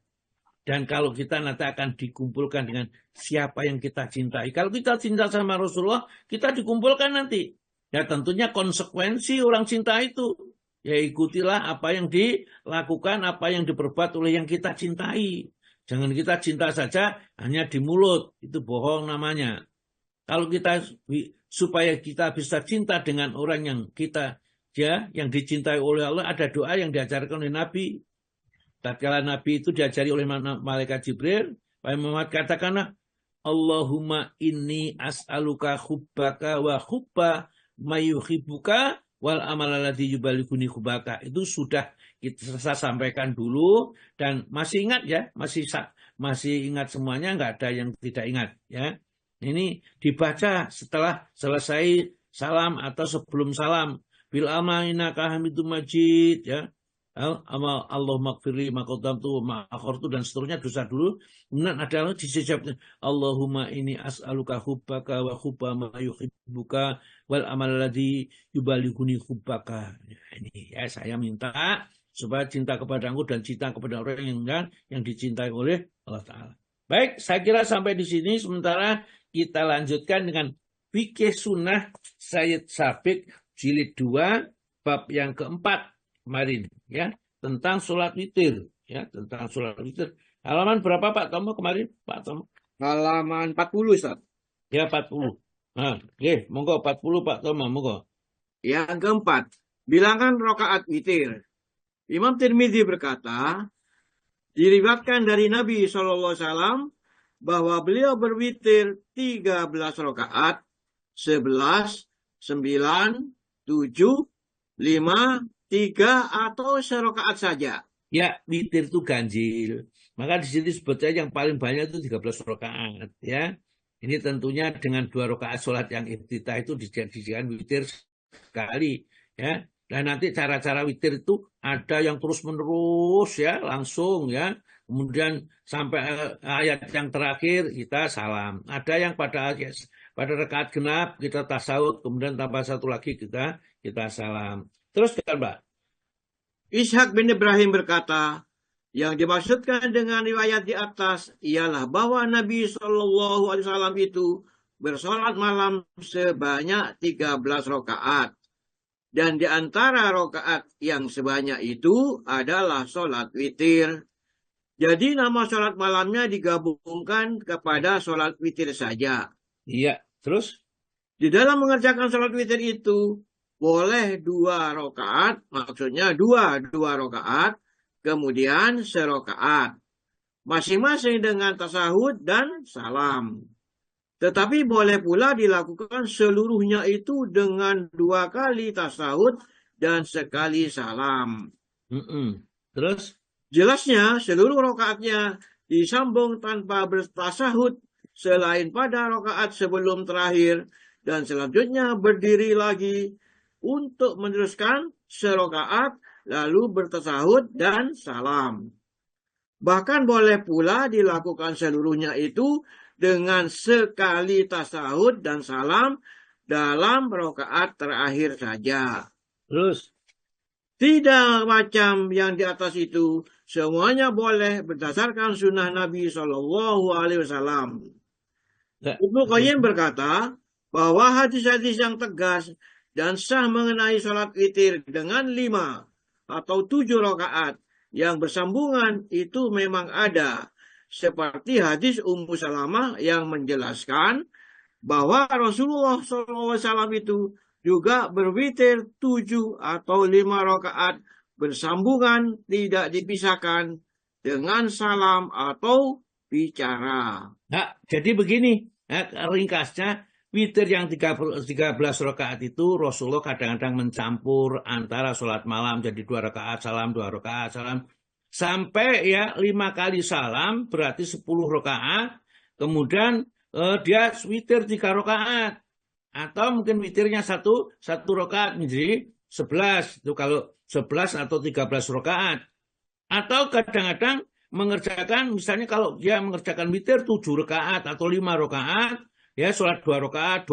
Dan kalau kita nanti akan dikumpulkan dengan siapa yang kita cintai. Kalau kita cinta sama Rasulullah, kita dikumpulkan nanti. Ya tentunya konsekuensi orang cinta itu. Ya ikutilah apa yang dilakukan, apa yang diperbuat oleh yang kita cintai. Jangan kita cinta saja hanya di mulut. Itu bohong namanya. Kalau kita, supaya kita bisa cinta dengan orang yang kita, ya, yang dicintai oleh Allah, ada doa yang diajarkan oleh Nabi. Tatkala Nabi itu diajari oleh malaikat Jibril, Pak Muhammad katakanlah, Allahumma inni as'aluka hubbaka wa hubba mayuhibbuka wal amalalladzi yubalighuni hubbaka. Itu sudah saya sampaikan dulu dan masih ingat ya, masih ingat semuanya, nggak ada yang tidak ingat ya. Ini dibaca setelah selesai salam atau sebelum salam. Bil ama innaka hamidum majid ya. Allahumma gfirli ma qaddamtu ma akhartu dan seterusnya dosa dulu. Kemudian ada lagi dijawabnya Allahumma inni as'aluka hubbaka wa hubba ma yuhibbuka wal amal ladzi yubalighuni hubbaka. Ini ya, saya minta supaya cinta kepada Engkau dan cinta kepada orang yang dicintai oleh Allah Ta'ala. Baik, saya kira sampai di sini. Sementara kita lanjutkan dengan fikih sunnah Sayyid Sabiq jilid 2 bab yang keempat kemarin ya, tentang sholat witir ya, tentang sholat witir. Halaman berapa Pak Tomo kemarin Pak Tomo? Halaman 40 Ustaz. Ya 40. Nah, monggo 40 Pak Tomo, monggo. Yang keempat, bilangan rakaat witir. Imam Tirmidzi berkata, diriwayatkan dari Nabi SAW bahwa beliau berwitir 13 rakaat, 11, 9, 7, 5, 3 atau serokaat saja. Ya, witir itu ganjil. Maka di sini sebetulnya yang paling banyak itu 13 rakaat ya. Ini tentunya dengan 2 rakaat sholat yang iftitah itu dijadikan witir sekali ya. Dan nanti cara-cara witir itu ada yang terus-menerus ya, langsung ya. Kemudian sampai ayat yang terakhir kita salam. Ada yang pada rakaat genap kita tasawuf, kemudian tambah satu lagi kita salam. Teruskan, Pak. Ishak bin Ibrahim berkata, yang dimaksudkan dengan riwayat di atas ialah bahwa Nabi SAW itu bersolat malam sebanyak 13 rakaat. Dan di antara rakaat yang sebanyak itu adalah solat witir. Jadi nama solat malamnya digabungkan kepada solat witir saja. Iya, terus? Di dalam mengerjakan solat witir itu, boleh 2 rakaat, maksudnya dua rakaat, kemudian serokaat, masing-masing dengan tasahud dan salam. Tetapi boleh pula dilakukan seluruhnya itu dengan 2 kali tasahud dan sekali salam. Terus? Jelasnya seluruh rakaatnya disambung tanpa bertasahud selain pada rakaat sebelum terakhir dan selanjutnya berdiri lagi untuk meneruskan serokaat lalu bertasahud dan salam. Bahkan boleh pula dilakukan seluruhnya itu dengan sekali tasahud dan salam dalam rakaat terakhir saja. Terus? Tidak macam yang di atas itu, semuanya boleh berdasarkan sunnah Nabi SAW. Ibnu Qayyim berkata bahwa hadis-hadis yang tegas dan sah mengenai sholat witir dengan 5 atau 7 rakaat yang bersambungan itu memang ada. Seperti hadis Ummu Salamah yang menjelaskan bahwa Rasulullah SAW itu juga berwitir 7 atau 5 rakaat bersambungan tidak dipisahkan dengan salam atau bicara. Nah, jadi begini, ringkasnya. Witir yang 13 rakaat itu Rasulullah kadang-kadang mencampur antara sholat malam jadi 2 rakaat salam, 2 rakaat salam. Sampai ya 5 kali salam berarti 10 rakaat. Kemudian dia witir 3 rakaat. Atau mungkin witirnya satu rakaat menjadi 11. Itu kalau 11 atau 13 rakaat. Atau kadang-kadang mengerjakan, misalnya kalau dia mengerjakan witir 7 rakaat atau 5 rakaat, ya sholat 2 rakaat,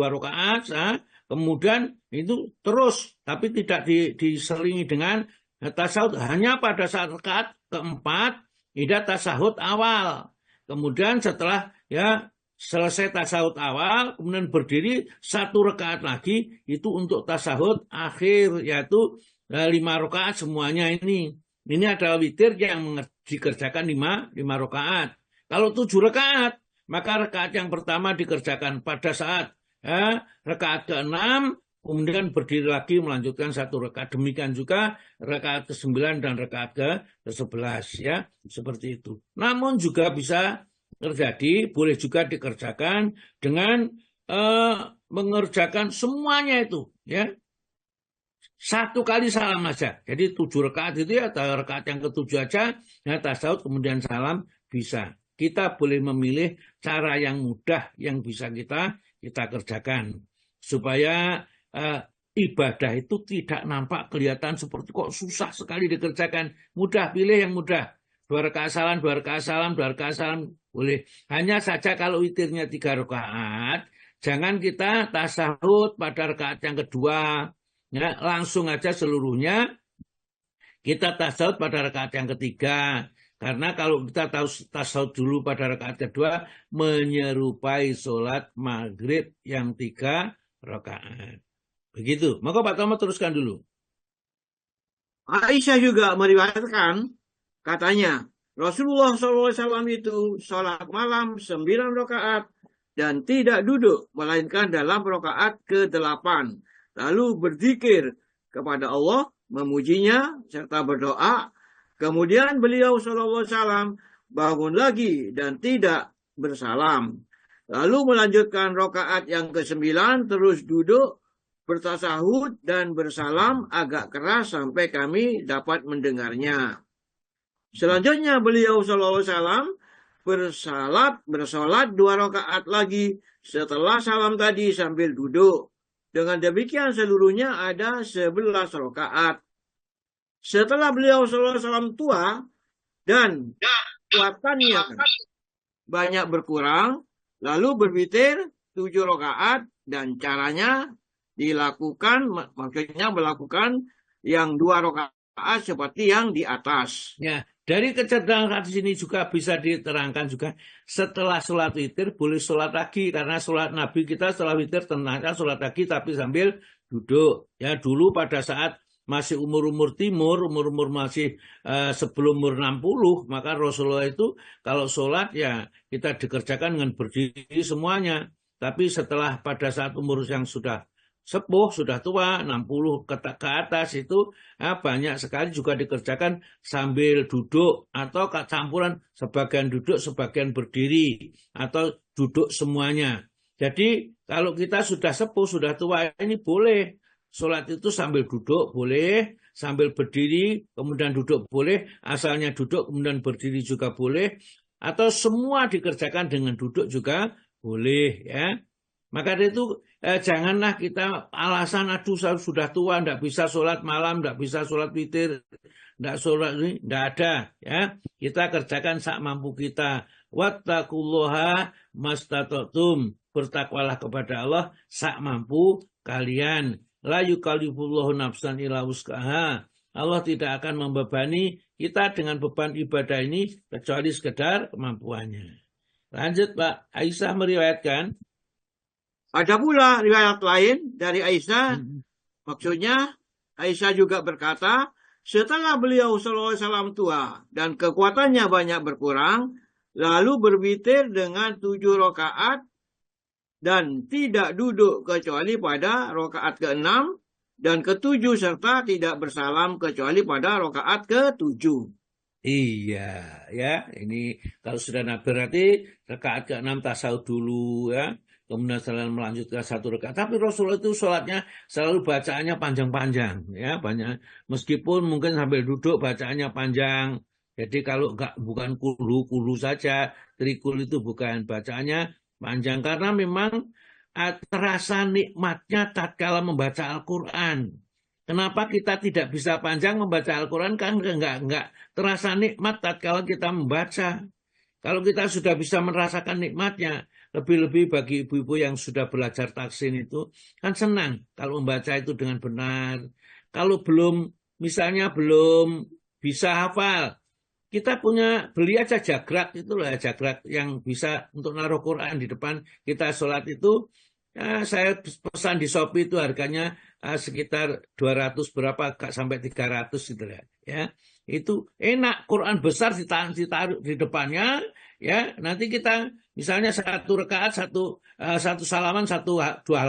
kemudian itu terus, tapi tidak diselingi dengan tasahud. Hanya pada saat rakaat keempat, tidak tasahud awal. Kemudian setelah ya selesai tasahud awal, kemudian berdiri 1 rakaat lagi, itu untuk tasahud akhir, yaitu 5 rakaat semuanya ini. Ini adalah witir yang dikerjakan 5 rakaat. Kalau 7 rakaat, maka rakaat yang pertama dikerjakan pada saat rakaat ke-6, kemudian berdiri lagi melanjutkan 1 rakaat. Demikian juga rakaat ke-9 dan rakaat ke-11 ya, seperti itu. Namun juga bisa terjadi, boleh juga dikerjakan dengan mengerjakan semuanya itu, ya. Satu kali salam aja. Jadi 7 rakaat itu ya, rakaat yang ke-7 aja, ya tasawuf kemudian salam bisa. Kita boleh memilih cara yang mudah yang bisa kita kerjakan supaya ibadah itu tidak nampak kelihatan seperti kok susah sekali dikerjakan. Mudah, pilih yang mudah. 2 rakaat salam, 2 rakaat salam, 2 rakaat salam boleh. Hanya saja kalau witirnya 3 rakaat, jangan kita tasahud pada rakaat yang kedua. Ya, langsung aja seluruhnya kita tasawuf pada rakaat yang ketiga. Karena kalau kita tahu tasawuf dulu pada rakaat kedua, menyerupai sholat maghrib yang 3 rakaat. Begitu. Maka Pak Tomo teruskan dulu. Aisyah juga meriwayatkan, katanya, Rasulullah SAW itu sholat malam 9 rakaat dan tidak duduk, melainkan dalam rakaat ke-8. Lalu berzikir kepada Allah, memujinya, serta berdoa. Kemudian beliau SAW bangun lagi dan tidak bersalam. Lalu melanjutkan rakaat yang ke-9, terus duduk, bertasahud dan bersalam agak keras sampai kami dapat mendengarnya. Selanjutnya beliau SAW bersolat 2 rakaat lagi setelah salam tadi sambil duduk. Dengan demikian seluruhnya ada 11 rakaat. Setelah beliau SAW tua dan kekuatannya banyak berkurang, lalu berwitir 7 rakaat dan caranya dilakukan, maksudnya melakukan yang 2 rakaat seperti yang di atas. Ya, dari kecerdasan hadis ini juga bisa diterangkan juga setelah sholat witir boleh sholat lagi karena sholat Nabi kita setelah witir tenangnya sholat lagi tapi sambil duduk. Ya dulu pada saat masih umur-umur timur, umur-umur masih sebelum umur 60, maka Rasulullah itu kalau sholat ya kita dikerjakan dengan berdiri semuanya. Tapi setelah pada saat umur yang sudah sepuh, sudah tua, 60 ke atas itu banyak sekali juga dikerjakan sambil duduk atau campuran sebagian duduk, sebagian berdiri atau duduk semuanya. Jadi kalau kita sudah sepuh, sudah tua ini boleh sholat itu sambil duduk boleh, sambil berdiri kemudian duduk boleh, asalnya duduk kemudian berdiri juga boleh, atau semua dikerjakan dengan duduk juga boleh ya. Maka itu janganlah kita alasan aduh saya sudah tua, tidak bisa sholat malam, tidak bisa sholat witir, tidak sholat ini, tidak ada. Ya, kita kerjakan sak mampu kita. Wattaqullaha mastata'tum, bertakwalah kepada Allah sak mampu kalian. La yukallifullahu nafsan illa wus'aha. Allah tidak akan membebani kita dengan beban ibadah ini kecuali sekedar kemampuannya. Lanjut Pak, Aisyah meriwayatkan. Ada pula riwayat lain dari Aisyah, maksudnya Aisyah juga berkata, setelah beliau SAW tua dan kekuatannya banyak berkurang, lalu berwitir dengan 7 rakaat dan tidak duduk kecuali pada rakaat ke-6 dan ke-7 serta tidak bersalam kecuali pada rakaat ke-7. Iya, ya, ini kalau sudah berarti rakaat ke-6 tasawuf dulu ya. Kemudian selalu melanjutkan 1 rakaat. Tapi Rasulullah itu sholatnya selalu bacaannya panjang-panjang. Ya, banyak. Meskipun mungkin sambil duduk bacaannya panjang. Jadi kalau bukan kulu saja, trikul itu bukan. Bacaannya panjang. Karena memang terasa nikmatnya tatkala membaca Al-Quran. Kenapa kita tidak bisa panjang membaca Al-Quran? Kan enggak terasa nikmat tatkala kita membaca. Kalau kita sudah bisa merasakan nikmatnya, lebih-lebih bagi ibu-ibu yang sudah belajar taksin itu, kan senang kalau membaca itu dengan benar. Kalau misalnya belum bisa hafal, kita beli aja jagrak, itulah jagrak yang bisa untuk naruh Quran di depan kita sholat itu. Ya, saya pesan di Shopee itu harganya sekitar 200 berapa, sampai 300 gitu ya. Itu enak, Quran besar ditaruh di depannya, ya. Nanti kita misalnya 1 rakaat, satu salaman, dua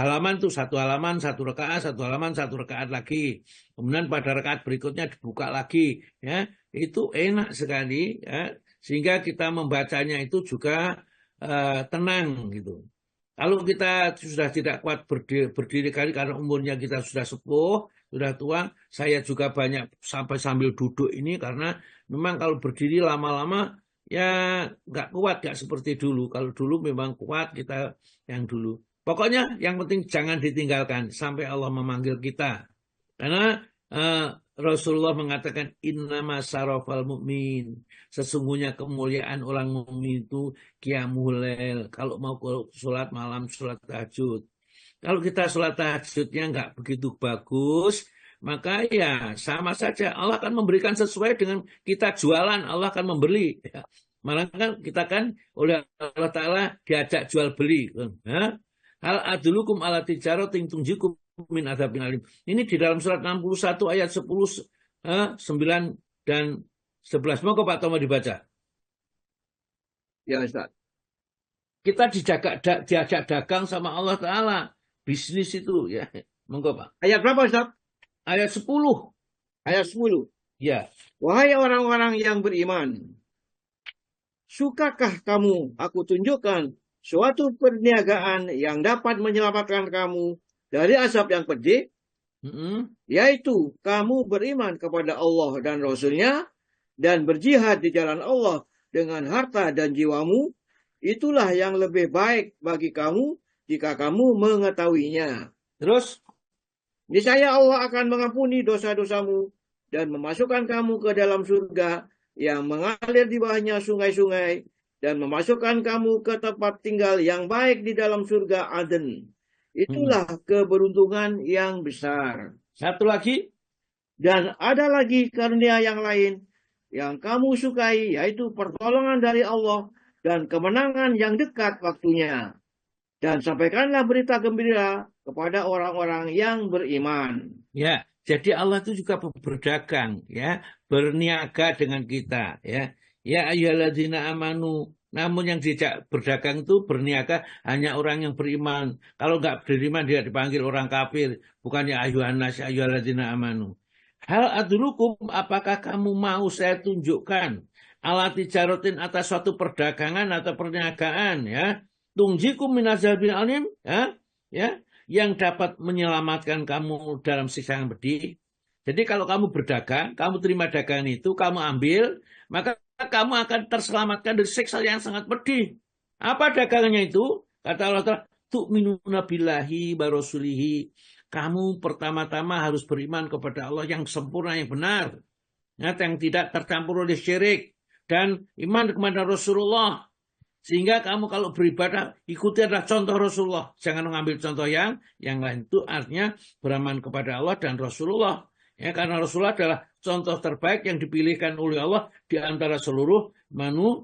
halaman tuh, 1 halaman, 1 rakaat, 1 halaman, 1 rakaat lagi. Kemudian pada rakaat berikutnya dibuka lagi, ya. Itu enak sekali, ya. Sehingga kita membacanya itu juga tenang gitu. Kalau kita sudah tidak kuat berdiri kali karena umurnya kita sudah sepuh, sudah tua, saya juga banyak sampai sambil duduk ini karena memang kalau berdiri lama-lama ya nggak kuat, nggak seperti dulu. Kalau dulu memang kuat kita yang dulu. Pokoknya yang penting jangan ditinggalkan sampai Allah memanggil kita. Karena Rasulullah mengatakan innama sarafal mu'min. Sesungguhnya kemuliaan orang mukmin itu qiyamul lail. Kalau mau sholat malam, sholat tahajud. Kalau kita sholat tahajudnya nggak begitu bagus, maka ya sama saja. Allah akan memberikan sesuai dengan kita jualan. Allah akan membeli. Malah kan kita kan oleh Allah Ta'ala diajak jual beli. Hal adulukum ala tijaratin tunjikum min adzabin alim. Ini di dalam surat 61 ayat 10, 9 dan 11. Monggo Pak Tomo dibaca. Ya Ustaz. Kita diajak dagang sama Allah Ta'ala. Bisnis itu ya. Monggo Pak. Ayat berapa Ustaz? Ayat 10. Ayat 10. Ya. Wahai orang-orang yang beriman, sukakah kamu aku tunjukkan suatu perniagaan yang dapat menyelamatkan kamu dari azab yang pedih? Yaitu kamu beriman kepada Allah dan Rasul-Nya dan berjihad di jalan Allah dengan harta dan jiwamu. Itulah yang lebih baik bagi kamu jika kamu mengetahuinya. Terus? Niscaya Allah akan mengampuni dosa-dosamu dan memasukkan kamu ke dalam surga yang mengalir di bawahnya sungai-sungai dan memasukkan kamu ke tempat tinggal yang baik di dalam surga Aden. Itulah keberuntungan yang besar. Satu lagi. Dan ada lagi karunia yang lain yang kamu sukai, yaitu pertolongan dari Allah dan kemenangan yang dekat waktunya. Dan sampaikanlah berita gembira kepada orang-orang yang beriman. Ya, jadi Allah itu juga berdagang, ya, berniaga dengan kita, ya. Ya ayyuhalladzina amanu. Namun yang diajak berdagang itu berniaga hanya orang yang beriman. Kalau nggak beriman dia dipanggil orang kafir. Bukannya ayyuhannas ayyuhalladzina amanu. Hal adulukum, apakah kamu mau saya tunjukkan ala tijaratin atas suatu perdagangan atau perniagaan, ya. Tungjikum min azabil alim, ya, yang dapat menyelamatkan kamu dalam siksa yang pedih. Jadi kalau kamu berdagang, kamu terima dagangan itu, kamu ambil, maka kamu akan terselamatkan dari siksa yang sangat pedih. Apa dagangannya itu? Kata Allah Ta'ala, tu'minuna billahi wa rasulihi. Kamu pertama-tama harus beriman kepada Allah yang sempurna, yang benar, yang tidak tercampur oleh syirik, dan iman kepada Rasulullah. Sehingga kamu kalau beribadah, ikuti adalah contoh Rasulullah. Jangan mengambil contoh yang lain. Itu artinya beraman kepada Allah dan Rasulullah. Ya, karena Rasulullah adalah contoh terbaik yang dipilihkan oleh Allah di antara seluruh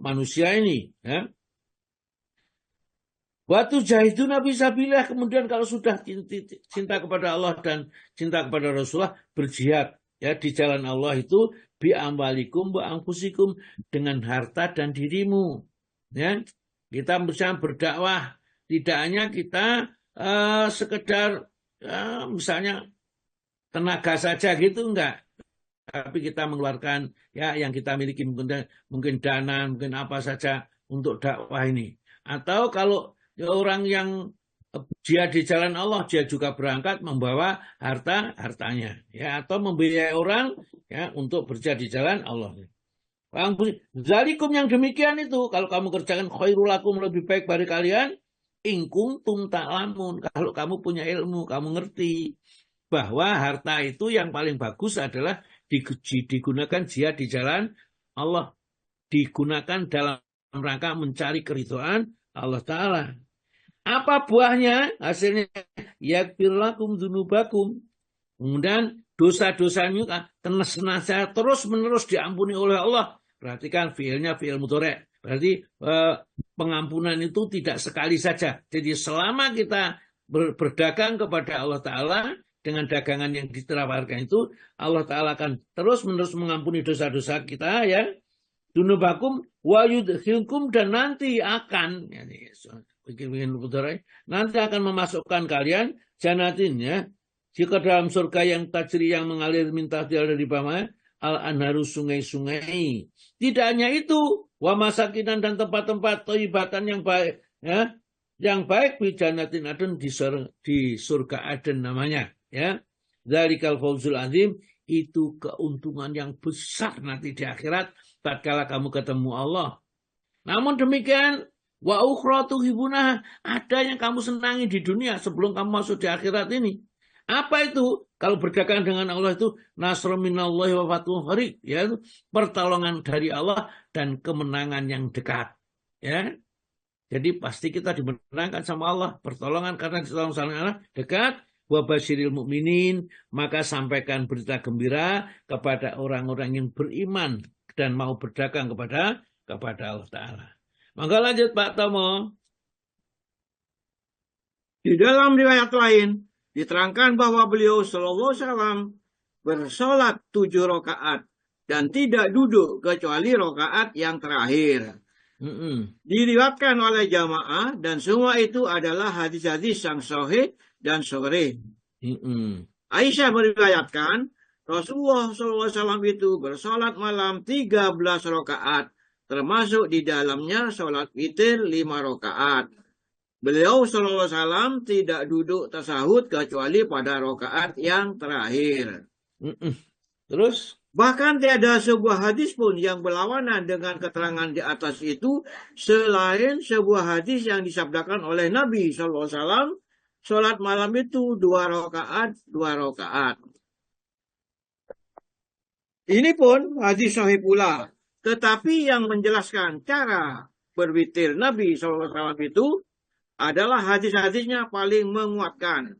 manusia ini. Ya. Waktu jahiduna fisabilillah, kemudian kalau sudah cinta kepada Allah dan cinta kepada Rasulullah, berjihad ya di jalan Allah itu bi amwalikum wa anfusikum, dengan harta dan dirimu. Ya, kita bisa berdakwah, tidak hanya kita sekedar misalnya tenaga saja gitu, enggak. Tapi kita mengeluarkan ya yang kita miliki, mungkin dana, mungkin apa saja untuk dakwah ini. Atau kalau orang yang dia di jalan Allah, dia juga berangkat membawa hartanya, ya, atau membiayai orang ya untuk berjihad di jalan Allah. Zalikum, yang demikian itu kalau kamu kerjakan khairulakum, lebih baik bagi kalian, ingkung tum ta'lamun, kalau kamu punya ilmu, kamu ngerti bahwa harta itu yang paling bagus adalah digunakan jihad di jalan Allah, digunakan dalam rangka mencari keridhaan Allah Ta'ala. Apa buahnya? Hasilnya yaghfir lakum dzunubakum. Kemudian dosa-dosanya senantiasa terus-menerus diampuni oleh Allah. Perhatikan fiilnya fiil mudhari'. Berarti pengampunan itu tidak sekali saja. Jadi selama kita berdagang kepada Allah Ta'ala dengan dagangan yang ditawarkan itu, Allah Ta'ala akan terus-menerus mengampuni dosa-dosa kita, ya. Dunubakum wa yudkhilkum, dan nanti akan nanti akan memasukkan kalian jannatin, ya, jika dalam surga yang tajri, yang mengalir min tahtiha, dari bawah al-anharu, sungai-sungai. Tidak hanya itu, Wa masakinan dan tempat-tempat thayyibatan yang baik, ya. Yang baik fi jannatin adn di surga Aden namanya, ya. Dzalikal fawzul azim, itu keuntungan yang besar nanti di akhirat tatkala kamu ketemu Allah. Namun demikian, wa ukhra tuhibunah, ada yang kamu senangi di dunia sebelum kamu masuk di akhirat ini. Apa itu? Kalau berdagang dengan Allah itu nasrun minallahi wa fathun qarib, ya, pertolongan dari Allah dan kemenangan yang dekat, ya. Jadi pasti kita dimenangkan sama Allah, pertolongan karena ditolong sama Allah dekat. Wa basyiril mukminin, maka sampaikan berita gembira kepada orang-orang yang beriman dan mau berdagang kepada Allah Ta'ala. Maka lanjut Pak Tomo. Di dalam riwayat lain diterangkan bahwa beliau Sallallahu Alaihi Wasallam bersolat 7 rakaat dan tidak duduk kecuali rakaat yang terakhir. Diriwayatkan oleh jamaah dan semua itu adalah hadis-hadis yang sahih dan sahih. Aisyah meriwayatkan Rasulullah SAW itu bersolat malam 13 rakaat, termasuk di dalamnya sholat witir 5 rakaat. Beliau SAW tidak duduk tasahud kecuali pada rakaat yang terakhir. Terus? Bahkan tiada sebuah hadis pun yang berlawanan dengan keterangan di atas itu selain sebuah hadis yang disabdakan oleh Nabi SAW, sholat malam itu 2 rakaat, 2 rakaat. Ini pun hadis sahih pula. Tetapi yang menjelaskan cara berwitir Nabi SAW itu adalah hadis-hadisnya paling menguatkan.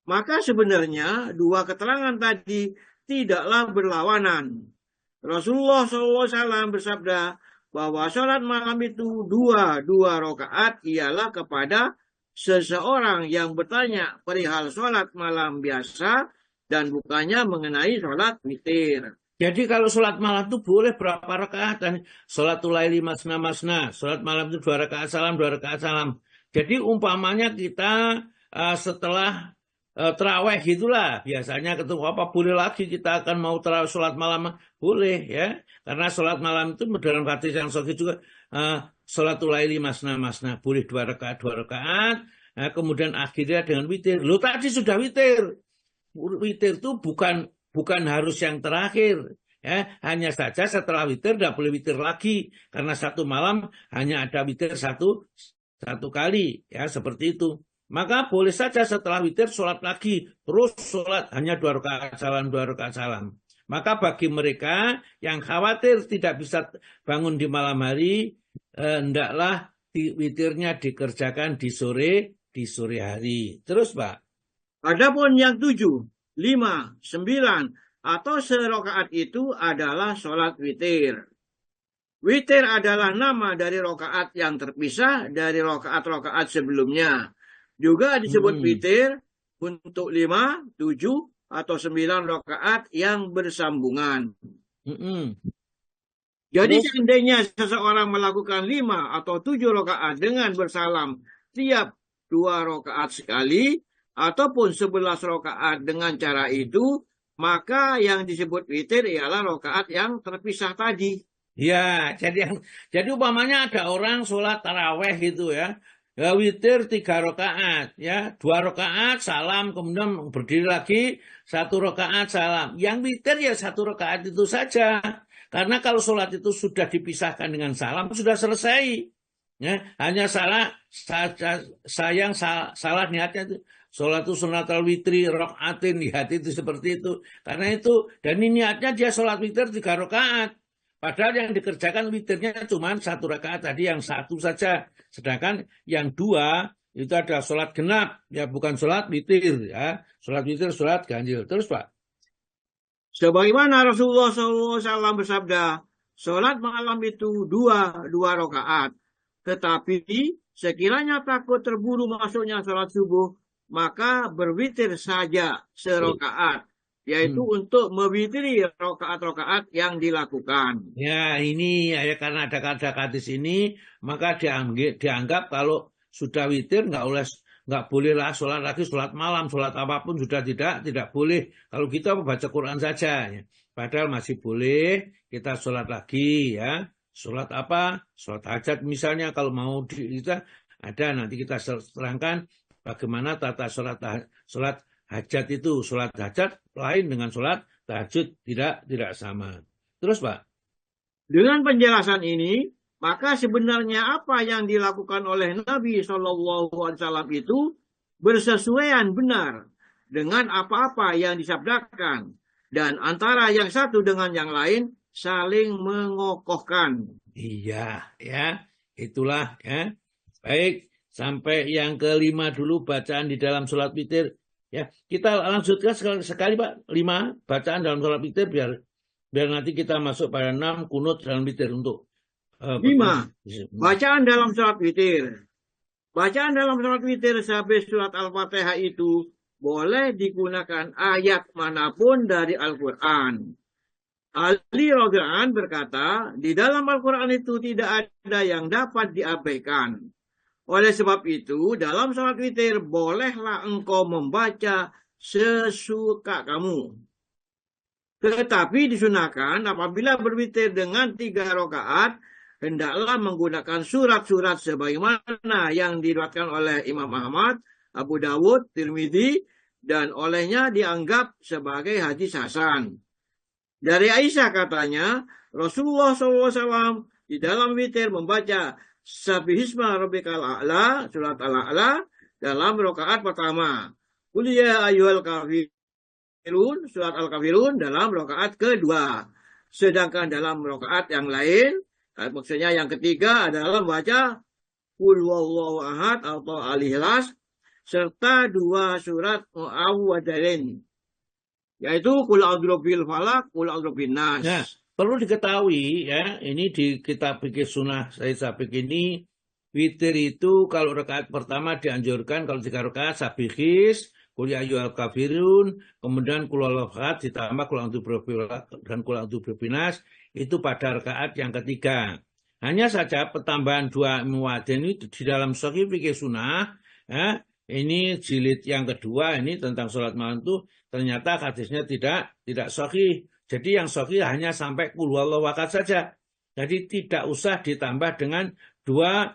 Maka sebenarnya 2 keterangan tadi tidaklah berlawanan. Rasulullah SAW bersabda bahwa sholat malam itu 2 rakaat ialah kepada seseorang yang bertanya perihal sholat malam biasa dan bukannya mengenai sholat witir. Jadi kalau sholat malam itu boleh berapa rakaat? Dan sholatul laili masna, sholat malam itu 2 rakaat salam, 2 rakaat salam. Jadi umpamanya kita setelah terawih gitulah, biasanya ketemu apa boleh lagi kita akan mau terawih sholat malam, boleh ya, karena sholat malam itu dalam hadis yang sahih juga sholatul laili masna, boleh 2 rakaat, 2 rakaat, kemudian akhirnya dengan witir. Lo tadi sudah witir itu bukan harus yang terakhir, ya, hanya saja setelah witir tidak boleh witir lagi karena satu malam hanya ada witir satu kali, ya, seperti itu. Maka boleh saja setelah witir sholat lagi, terus sholat hanya 2 rakaat salam, 2 rakaat salam. Maka bagi mereka yang khawatir tidak bisa bangun di malam hari, hendaklah witirnya dikerjakan di sore hari. Terus Pak. Adapun yang 7, 5, 9 atau serakaat itu adalah sholat witir. Witir adalah nama dari rakaat yang terpisah dari rakaat-rakaat sebelumnya. Juga disebut witir untuk 5, 7, atau 9 rakaat yang bersambungan. Jadi seandainya seseorang melakukan 5 atau 7 rakaat dengan bersalam tiap 2 rakaat sekali, ataupun 11 rakaat dengan cara itu, maka yang disebut witir ialah rakaat yang terpisah tadi. Ya, jadi umpamanya ada orang sholat taraweh gitu ya. Ya, witir 3 rakaat, ya, 2 rakaat salam, kemudian berdiri lagi 1 rakaat salam. Yang witir ya 1 rakaat itu saja. Karena kalau sholat itu sudah dipisahkan dengan salam sudah selesai. Ya, hanya salah niatnya itu. Sholat itu sunatul witri rakaatin, niat itu seperti itu. Karena itu, dan ini niatnya dia sholat witir 3 rakaat. Padahal yang dikerjakan witirnya cuma 1 rakaat tadi, yang 1 saja. Sedangkan yang 2 itu adalah sholat genap, ya bukan sholat witir, ya. Sholat witir, sholat ganjil. Terus Pak. Sebagaimana Rasulullah SAW bersabda, sholat malam itu 2 rakaat. Tetapi sekiranya takut terburu masuknya sholat subuh, maka berwitir saja serakaat. Yaitu untuk mewitiri rakaat-rakaat yang dilakukan. Ya ini ya karena ada hadis ini, maka dianggap kalau sudah witir nggak bolehlah sholat lagi, sholat malam, sholat apapun sudah tidak boleh. Kalau kita membaca Quran saja, ya. Padahal masih boleh kita sholat lagi, ya, sholat apa, sholat hajat misalnya, kalau mau kita ada, nanti kita terangkan bagaimana tata sholat hajat itu. Sholat hajat lain dengan sholat tahajud, tidak sama. Terus Pak. Dengan penjelasan ini, maka sebenarnya apa yang dilakukan oleh Nabi SAW itu bersesuaian benar dengan apa-apa yang disabdakan, dan antara yang satu dengan yang lain saling mengokohkan. Iya, ya, itulah ya. Baik, sampai yang kelima dulu bacaan di dalam sholat witir. Ya, kita lanjutkan sekali Pak, 5 bacaan dalam sholat witir biar nanti kita masuk pada 6 kunut dalam witir untuk 5. Bacaan dalam sholat witir. Bacaan dalam sholat witir sehabis surat Al-Fatihah itu boleh digunakan ayat manapun dari Al-Quran. Ali radhiyallahu anhu berkata, di dalam Al-Quran itu tidak ada yang dapat diabaikan. Oleh sebab itu, dalam sholat witir bolehlah engkau membaca sesuka kamu. Tetapi disunahkan apabila berwitir dengan 3 rakaat, hendaklah menggunakan surat-surat sebagaimana yang diriwayatkan oleh Imam Ahmad, Abu Dawud, Tirmidzi, dan olehnya dianggap sebagai hadis hasan. Dari Aisyah katanya, Rasulullah SAW di dalam witir membaca Sabbihisma Rabbikal A'la, surat Al-A'la, dalam rakaat pertama. Qul ya ayyuhal kafirun, surat Al-Kafirun dalam rakaat kedua. Sedangkan dalam rakaat yang lain, maksudnya yang ketiga adalah membaca Qul huwallahu ahad atau Al-Ikhlas serta 2 surat Mu'awwadzatayn, yaitu Qul a'udzu birabbil falaq, Qul a'udzu birabbin nas. Nah, perlu diketahui ya, ini di kitab fikih sunnah Sayyid Sabiq ini, witir itu kalau rakaat pertama dianjurkan kalau 3 rakaat Sabihis, Qul ya ayyuhal kafirun, kemudian Qul huwallahu ahad ditambah Qul a'udzu birabbil falaq dan Qul a'udzu birabbin nas, itu pada rakaat yang ketiga. Hanya saja pertambahan 2 muadzin itu di dalam Sahih fikih sunnah ya, ini jilid yang kedua ini tentang sholat malam itu ternyata hadisnya tidak sahih. Jadi yang sahih hanya sampai Qul huwallahu ahad saja. Jadi tidak usah ditambah dengan dua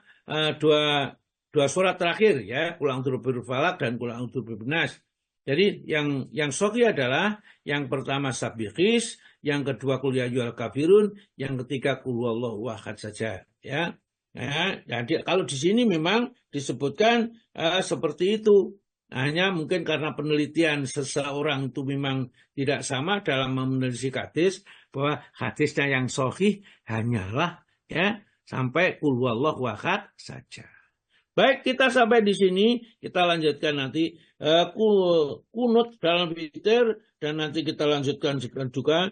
surat terakhir ya, Qul a'udzu birabbil falaq dan Qul a'udzu birabbin nas. Jadi yang sahih adalah yang pertama Sabihis, yang kedua Qul ya ayyuhal kafirun, yang ketiga Qul huwallahu ahad saja ya. Ya, jadi kalau di sini memang disebutkan seperti itu. Hanya mungkin karena penelitian seseorang itu memang tidak sama dalam menelisik hadis, bahwa hadisnya yang sahih hanyalah ya sampai Qul huwallahu ahad saja. Baik, kita sampai di sini, kita lanjutkan nanti kunut dalam witir, dan nanti kita lanjutkan juga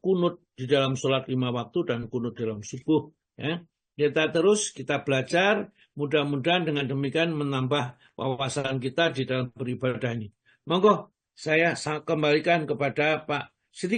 kunut di dalam sholat 5 waktu dan kunut dalam subuh ya. Kita belajar, mudah-mudahan dengan demikian menambah wawasan kita di dalam beribadah ini. Monggo saya kembalikan kepada Pak Siddiq.